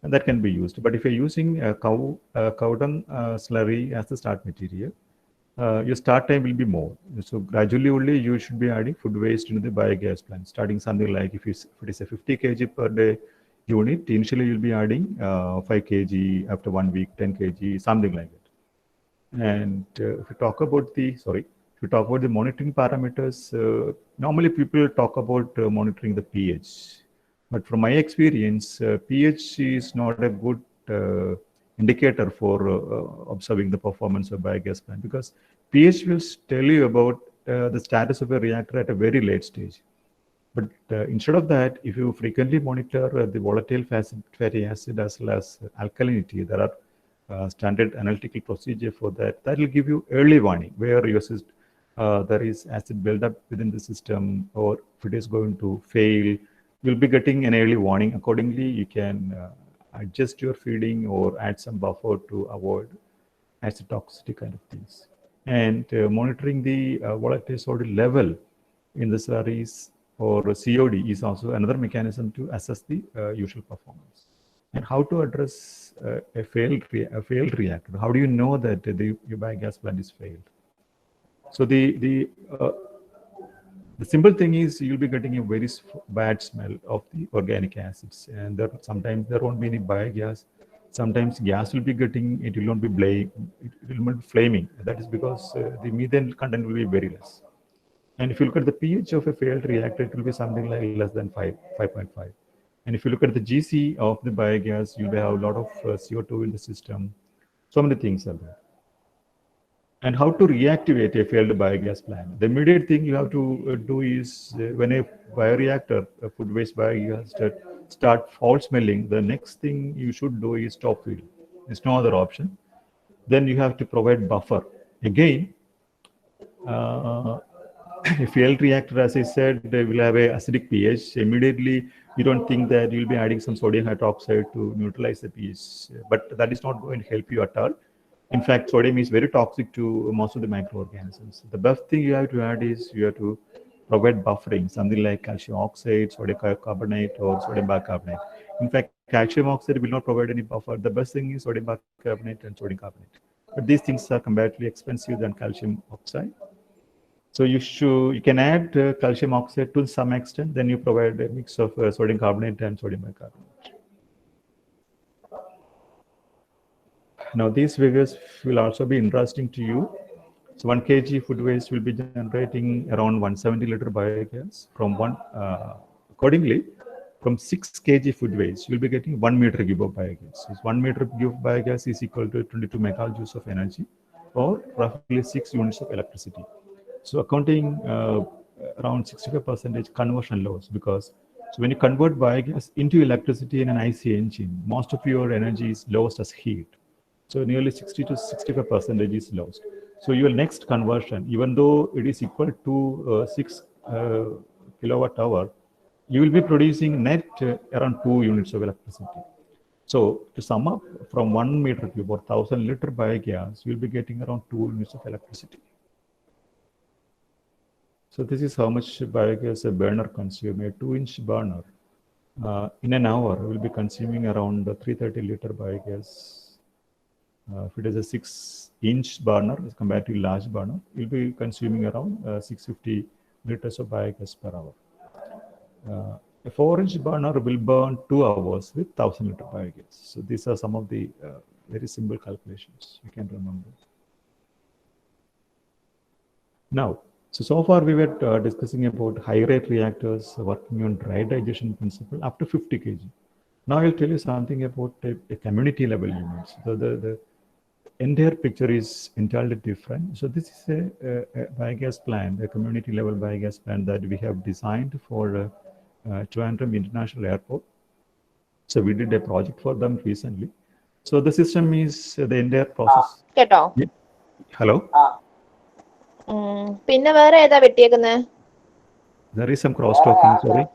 and that can be used. But if you're using cow dung slurry as the start material, your start time will be more. So gradually only you should be adding food waste into the biogas plant, starting something like if it is a 50 kg per day unit, initially you'll be adding 5 kg, after 1 week 10 kg, something like that. And if you talk about the monitoring parameters, normally people talk about monitoring the pH. But from my experience, pH is not a good indicator for observing the performance of biogas plant, because pH will tell you about the status of a reactor at a very late stage. But instead of that, if you frequently monitor the volatile fatty acid as well as alkalinity, there are standard analytical procedure for that. That will give you early warning where your there is acid buildup within the system, or if it is going to fail, you'll be getting an early warning. Accordingly, you can adjust your feeding or add some buffer to avoid acid toxicity kind of things. And monitoring the volatile sodium level in the slurries or COD is also another mechanism to assess the usual performance. And how to address a failed reactor? How do you know that your biogas plant is failed? So the simple thing is you'll be getting a very bad smell of the organic acids, and sometimes there won't be any biogas. Sometimes gas will be getting, it will not be flaming. That is because the methane content will be very less. And if you look at the pH of a failed reactor, it will be something like less than 5.5. And if you look at the GC of the biogas, you'll have a lot of CO2 in the system. So many things are there. And how to reactivate a failed biogas plant? The immediate thing you have to do is when a bioreactor, a food waste biogas start foul smelling, the next thing you should do is stop feeding. There's no other option. Then you have to provide buffer. Again, a failed reactor, as I said, they will have a acidic pH. Immediately, you don't think that you'll be adding some sodium hydroxide to neutralize the pH, but that is not going to help you at all. In fact, sodium is very toxic to most of the microorganisms. The best thing you have to add is you have to provide buffering, something like calcium oxide, sodium carbonate, or sodium bicarbonate. In fact, calcium oxide will not provide any buffer. The best thing is sodium bicarbonate and sodium carbonate. But these things are comparatively expensive than calcium oxide. So you can add calcium oxide to some extent, then you provide a mix of sodium carbonate and sodium bicarbonate. Now these figures will also be interesting to you. So 1 kg food waste will be generating around 170 liter biogas from accordingly, from 6 kg food waste, you'll be getting 1 meter cube of biogas. So 1 meter cube of biogas is equal to 22 megajoules of energy, or roughly 6 units of electricity. So accounting around 65% conversion loss, because so when you convert biogas into electricity in an IC engine, most of your energy is lost as heat. So nearly 60 to 65% is lost. So your next conversion, even though it is equal to 6 kilowatt hour, you will be producing net around 2 units of electricity. So to sum up, from 1 meter cube or 1000 liter biogas, you will be getting around 2 units of electricity. So this is how much biogas a burner consumes. A 2-inch burner in an hour will be consuming around 330 liter biogas. If it is a 6-inch burner as compared to a large burner, you'll be consuming around 650 liters of biogas per hour. A 4-inch burner will burn 2 hours with 1000 liter biogas. So these are some of the very simple calculations you can remember. Now, so far we were discussing about high rate reactors working on dry digestion principle up to 50 kg. Now I'll tell you something about a community level units. The entire picture is entirely different. So this is a biogas plant, a community level biogas plant that we have designed for Trivandrum International Airport. So we did a project for them recently. So the system is the entire process. Yeah. Hello? പിന്നെ വേറെ ഏതാ വെട്ടിയേക്കുന്നേ? There is some cross talking, sorry.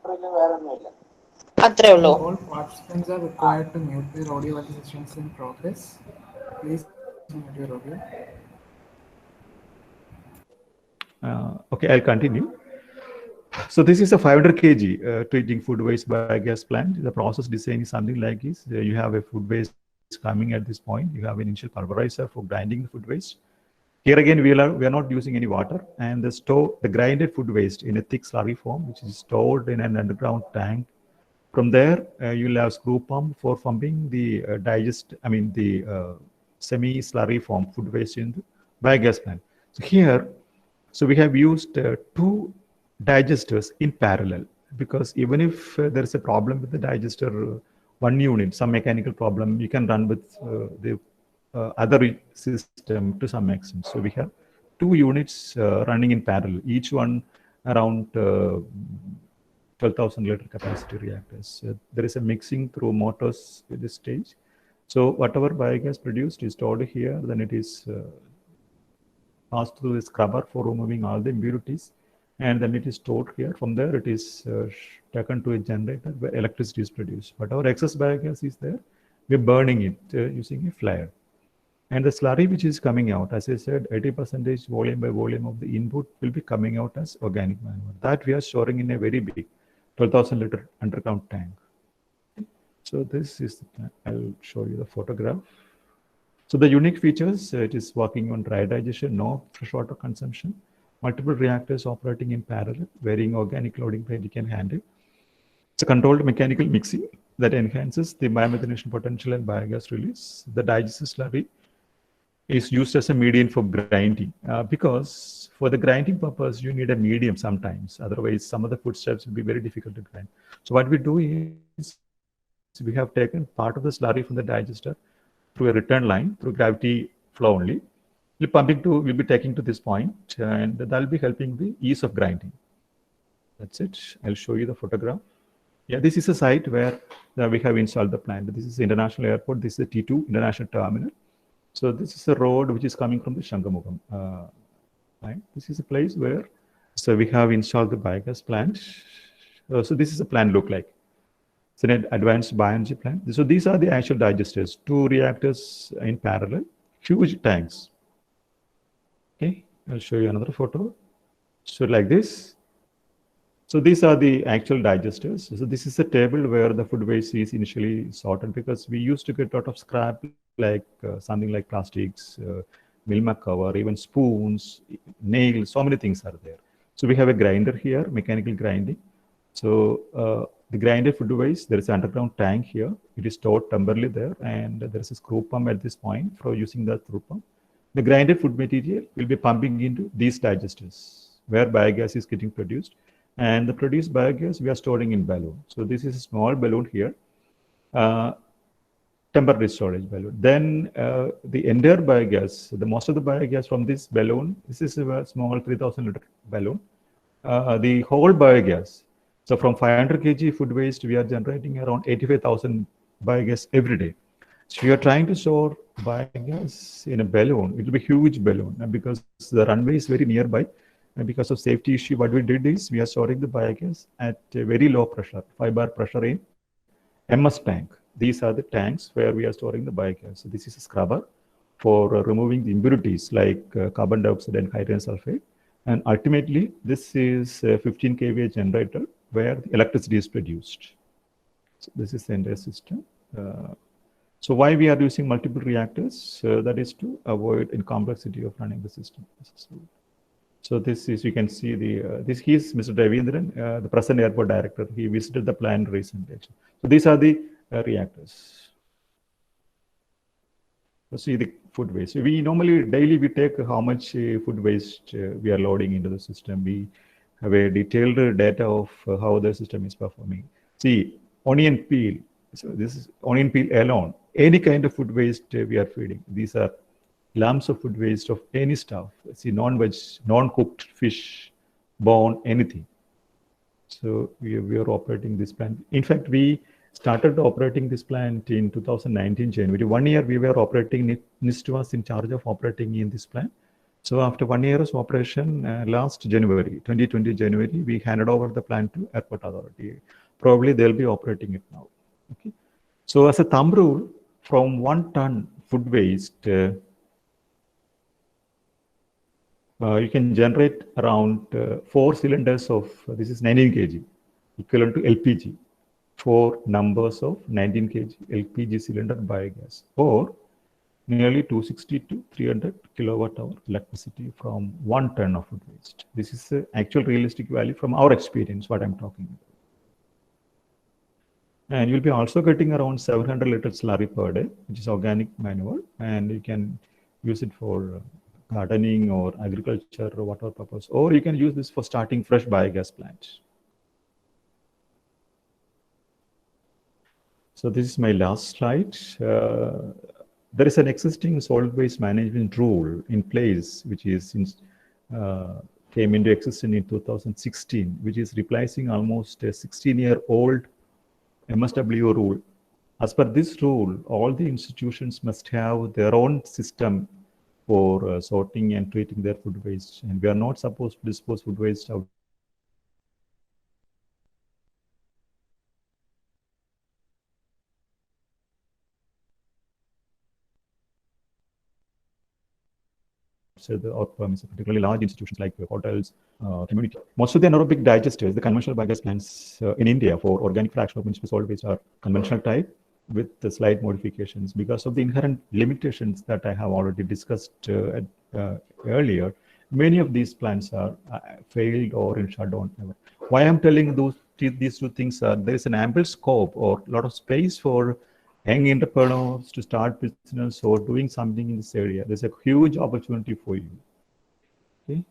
അത്രേ ഉള്ളൂ. All participants are required to mute their audio while the session is in progress. Please mute your audio. Okay, I'll continue. So this is a 500 kg treating food waste biogas plant. The process design is something like this. You have a food waste coming at this point. You have an initial pulverizer for grinding the food waste. Here again, we are not using any water, and the grinded food waste in a thick slurry form, which is stored in an underground tank. From there, you'll have screw pump for pumping the semi-slurry form food waste in the biogas plant. So here, we have used 2 digesters in parallel, because even if there is a problem with the digester, one unit, some mechanical problem, you can run with the other system to some extent. So we have 2 units running in parallel, each one around 12,000 liter capacity reactors. There is a mixing through motors at this stage. So whatever biogas produced is stored here, then it is passed through the scrubber for removing all the impurities, and then it is stored here. From there, it is taken to a generator where electricity is produced. Whatever excess biogas is there, we're burning it using a flare. And the slurry which is coming out, as I said, 80% volume by volume of the input will be coming out as organic manure. That we are storing in a very big 12,000 liter underground tank. So this is the tank. I'll show you the photograph. So the unique features, it is working on dry digestion, no freshwater consumption, multiple reactors operating in parallel, varying organic loading rate it can handle. It's a controlled mechanical mixing that enhances the biomethanation potential and biogas release. The digested slurry is used as a medium for grinding because for the grinding purpose, you need a medium sometimes. Otherwise, some of the foodstuffs will be very difficult to grind. So what we do is we have taken part of the slurry from the digester through a return line, through gravity flow only. We'll be taking to this point, and that will be helping the ease of grinding. That's it. I'll show you the photograph. Yeah, this is a site where we have installed the plant. This is the International Airport. This is the T2 International Terminal. So this is a road which is coming from the Shangamugam. Right? This is a place where we have installed the biogas plant. So this is a plant look like. It's an advanced bioenergy plant. So these are the actual digesters, 2 reactors in parallel, huge tanks. Okay, I'll show you another photo. So like this. So these are the actual digesters. So this is a table where the food waste is initially sorted, because we used to get a lot of scrap, like something like plastics, milk cover, even spoons, nails, so many things are there. So we have a grinder here, mechanical grinding. So the grinded food waste, there is an underground tank here. It is stored temporarily there, and there is a screw pump at this point for using the screw pump. The grinded food material will be pumping into these digesters where biogas is getting produced. And the produced biogas we are storing in balloon. So this is a small balloon here, temporary storage balloon. Then the entire biogas, most of the biogas from this balloon, this is a small 3,000 liter balloon. The whole biogas, so from 500 kg food waste, we are generating around 85,000 biogas every day. So we are trying to store biogas in a balloon. It will be a huge balloon, and because the runway is very nearby, and because of safety issue, what we did is we are storing the biogas at a very low pressure, 5 bar pressure in MS tank. These are the tanks where we are storing the biogas. So this is a scrubber for removing the impurities like carbon dioxide and hydrogen sulfide. And ultimately, this is a 15 kVA generator where the electricity is produced. So this is the entire system. So why we are using multiple reactors? That is to avoid in complexity of running the system. So this is, you can see he is Mr. Ravindran, the present airport director. He visited the plant recently. So these are the reactors. So see the food waste. We normally daily we take how much food waste we are loading into the system. We have a detailed data of how the system is performing. See, onion peel. So this is onion peel alone. Any kind of food waste we are feeding. These are lumps of food waste of any stuff. See, non-veg, non-cooked fish, bone, anything. So we are operating this plant. In fact, we started operating this plant in 2019 January. 1 year we were operating. NIST was in charge of operating in this plant. So after 1 year of operation, last January, 2020 January, we handed over the plant to Airport Authority. Probably they'll be operating it now. Okay. So as a thumb rule, from 1 ton food waste, you can generate around 4 cylinders of, this is 19 kg, equivalent to LPG, 4 numbers of 19 kg LPG cylinder biogas, or nearly 260 to 300 kilowatt hour electricity from 1 ton of food waste. This is the actual realistic value from our experience, what I'm talking about. And you'll be also getting around 700 liters slurry per day, which is organic manure, and you can use it for gardening or agriculture or whatever purpose, or you can use this for starting fresh biogas plants. So this is my last slide. There is an existing solid waste management rule in place, which is came into existence in 2016, which is replacing almost a 16-year-old MSW rule. As per this rule, all the institutions must have their own system for sorting and treating their food waste. And we are not supposed to dispose food waste out. So or particularly large institutions like hotels, community. Most of the anaerobic digesters, the conventional biogas plants in India for organic fraction of municipal solid waste are conventional type with the slight modifications because of the inherent limitations that I have already discussed earlier. Many of these plants are failed or in shutdown. Why I'm telling these two things are there is an ample scope or a lot of space for young entrepreneurs to start business or doing something in this area. There's a huge opportunity for you. Okay.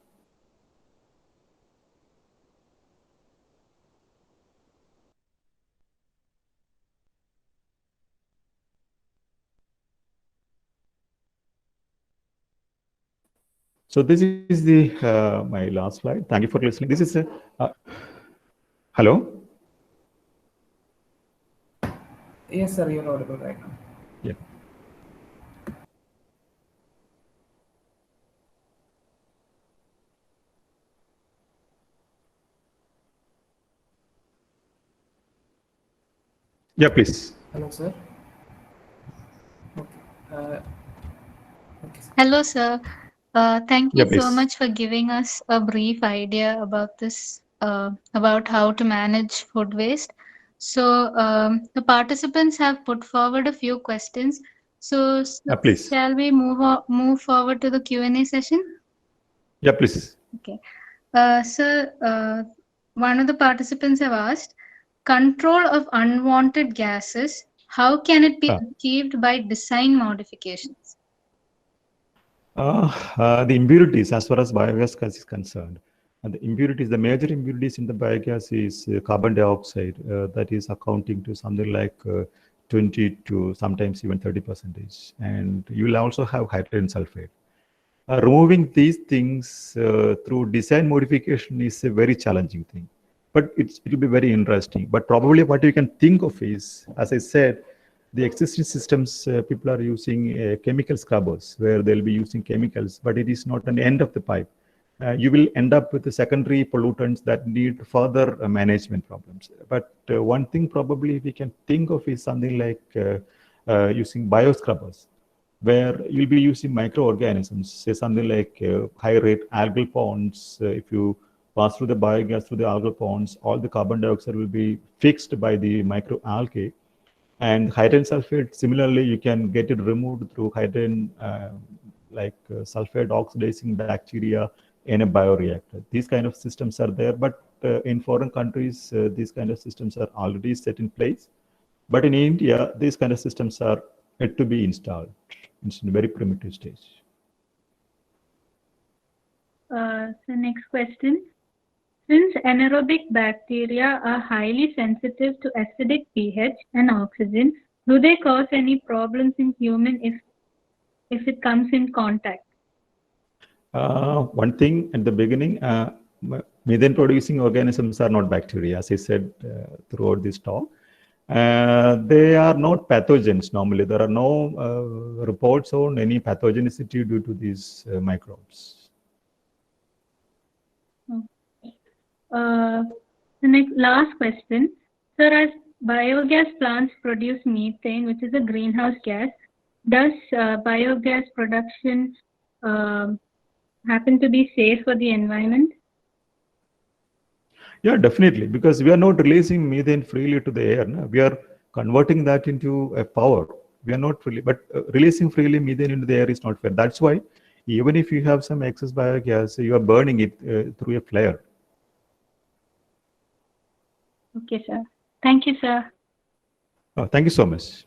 So this is the my last slide. Thank you for listening. This is a hello. Yes, sir, you're audible right now. Yeah. Yeah, please. Hello, sir. Okay. Okay, sir. Hello, sir. Thank Yeah, you so please. much for giving us a brief idea about this, about how to manage food waste. So, the participants have put forward a few questions. So, Please. shall we move forward to the Q&A session? Yeah, please. Okay. Sir, one of the participants have asked, control of unwanted gases, how can it be achieved by design modifications? The impurities, as far as biogas gas is concerned, and the impurities, the major impurities in the biogas is carbon dioxide, that is accounting to something like 20 to sometimes even 30%. And you will also have hydrogen sulfide. Removing these things through design modification is a very challenging thing, but it will be very interesting. But probably what you can think of is, as I said, the existing systems, people are using chemical scrubbers where they'll be using chemicals, but it is not an end of the pipe. You will end up with the secondary pollutants that need further management problems. But one thing probably we can think of is something like using bioscrubbers, where you'll be using microorganisms, say something like high-rate algal ponds. If you pass through the biogas through the algal ponds, all the carbon dioxide will be fixed by the microalgae. And hydrogen sulfide, similarly, you can get it removed through hydrogen, sulfide oxidizing bacteria in a bioreactor. These kind of systems are there, but in foreign countries, these kind of systems are already set in place. But in India, these kind of systems are yet to be installed. It's in a very primitive stage. So next question. Since anaerobic bacteria are highly sensitive to acidic pH and oxygen, do they cause any problems in human if it comes in contact? One thing at the beginning, methane producing organisms are not bacteria, as I said throughout this talk. They are not pathogens normally. There are no reports on any pathogenicity due to these microbes. The last question. Sir, as biogas plants produce methane, which is a greenhouse gas, does biogas production happen to be safe for the environment? Yeah, definitely, because we are not releasing methane freely to the air. No? We are converting that into a power. We are not freely, but releasing freely methane into the air is not fair. That's why even if you have some excess biogas, you are burning it through a flare. Okay, sir. Thank you, sir. Thank you so much.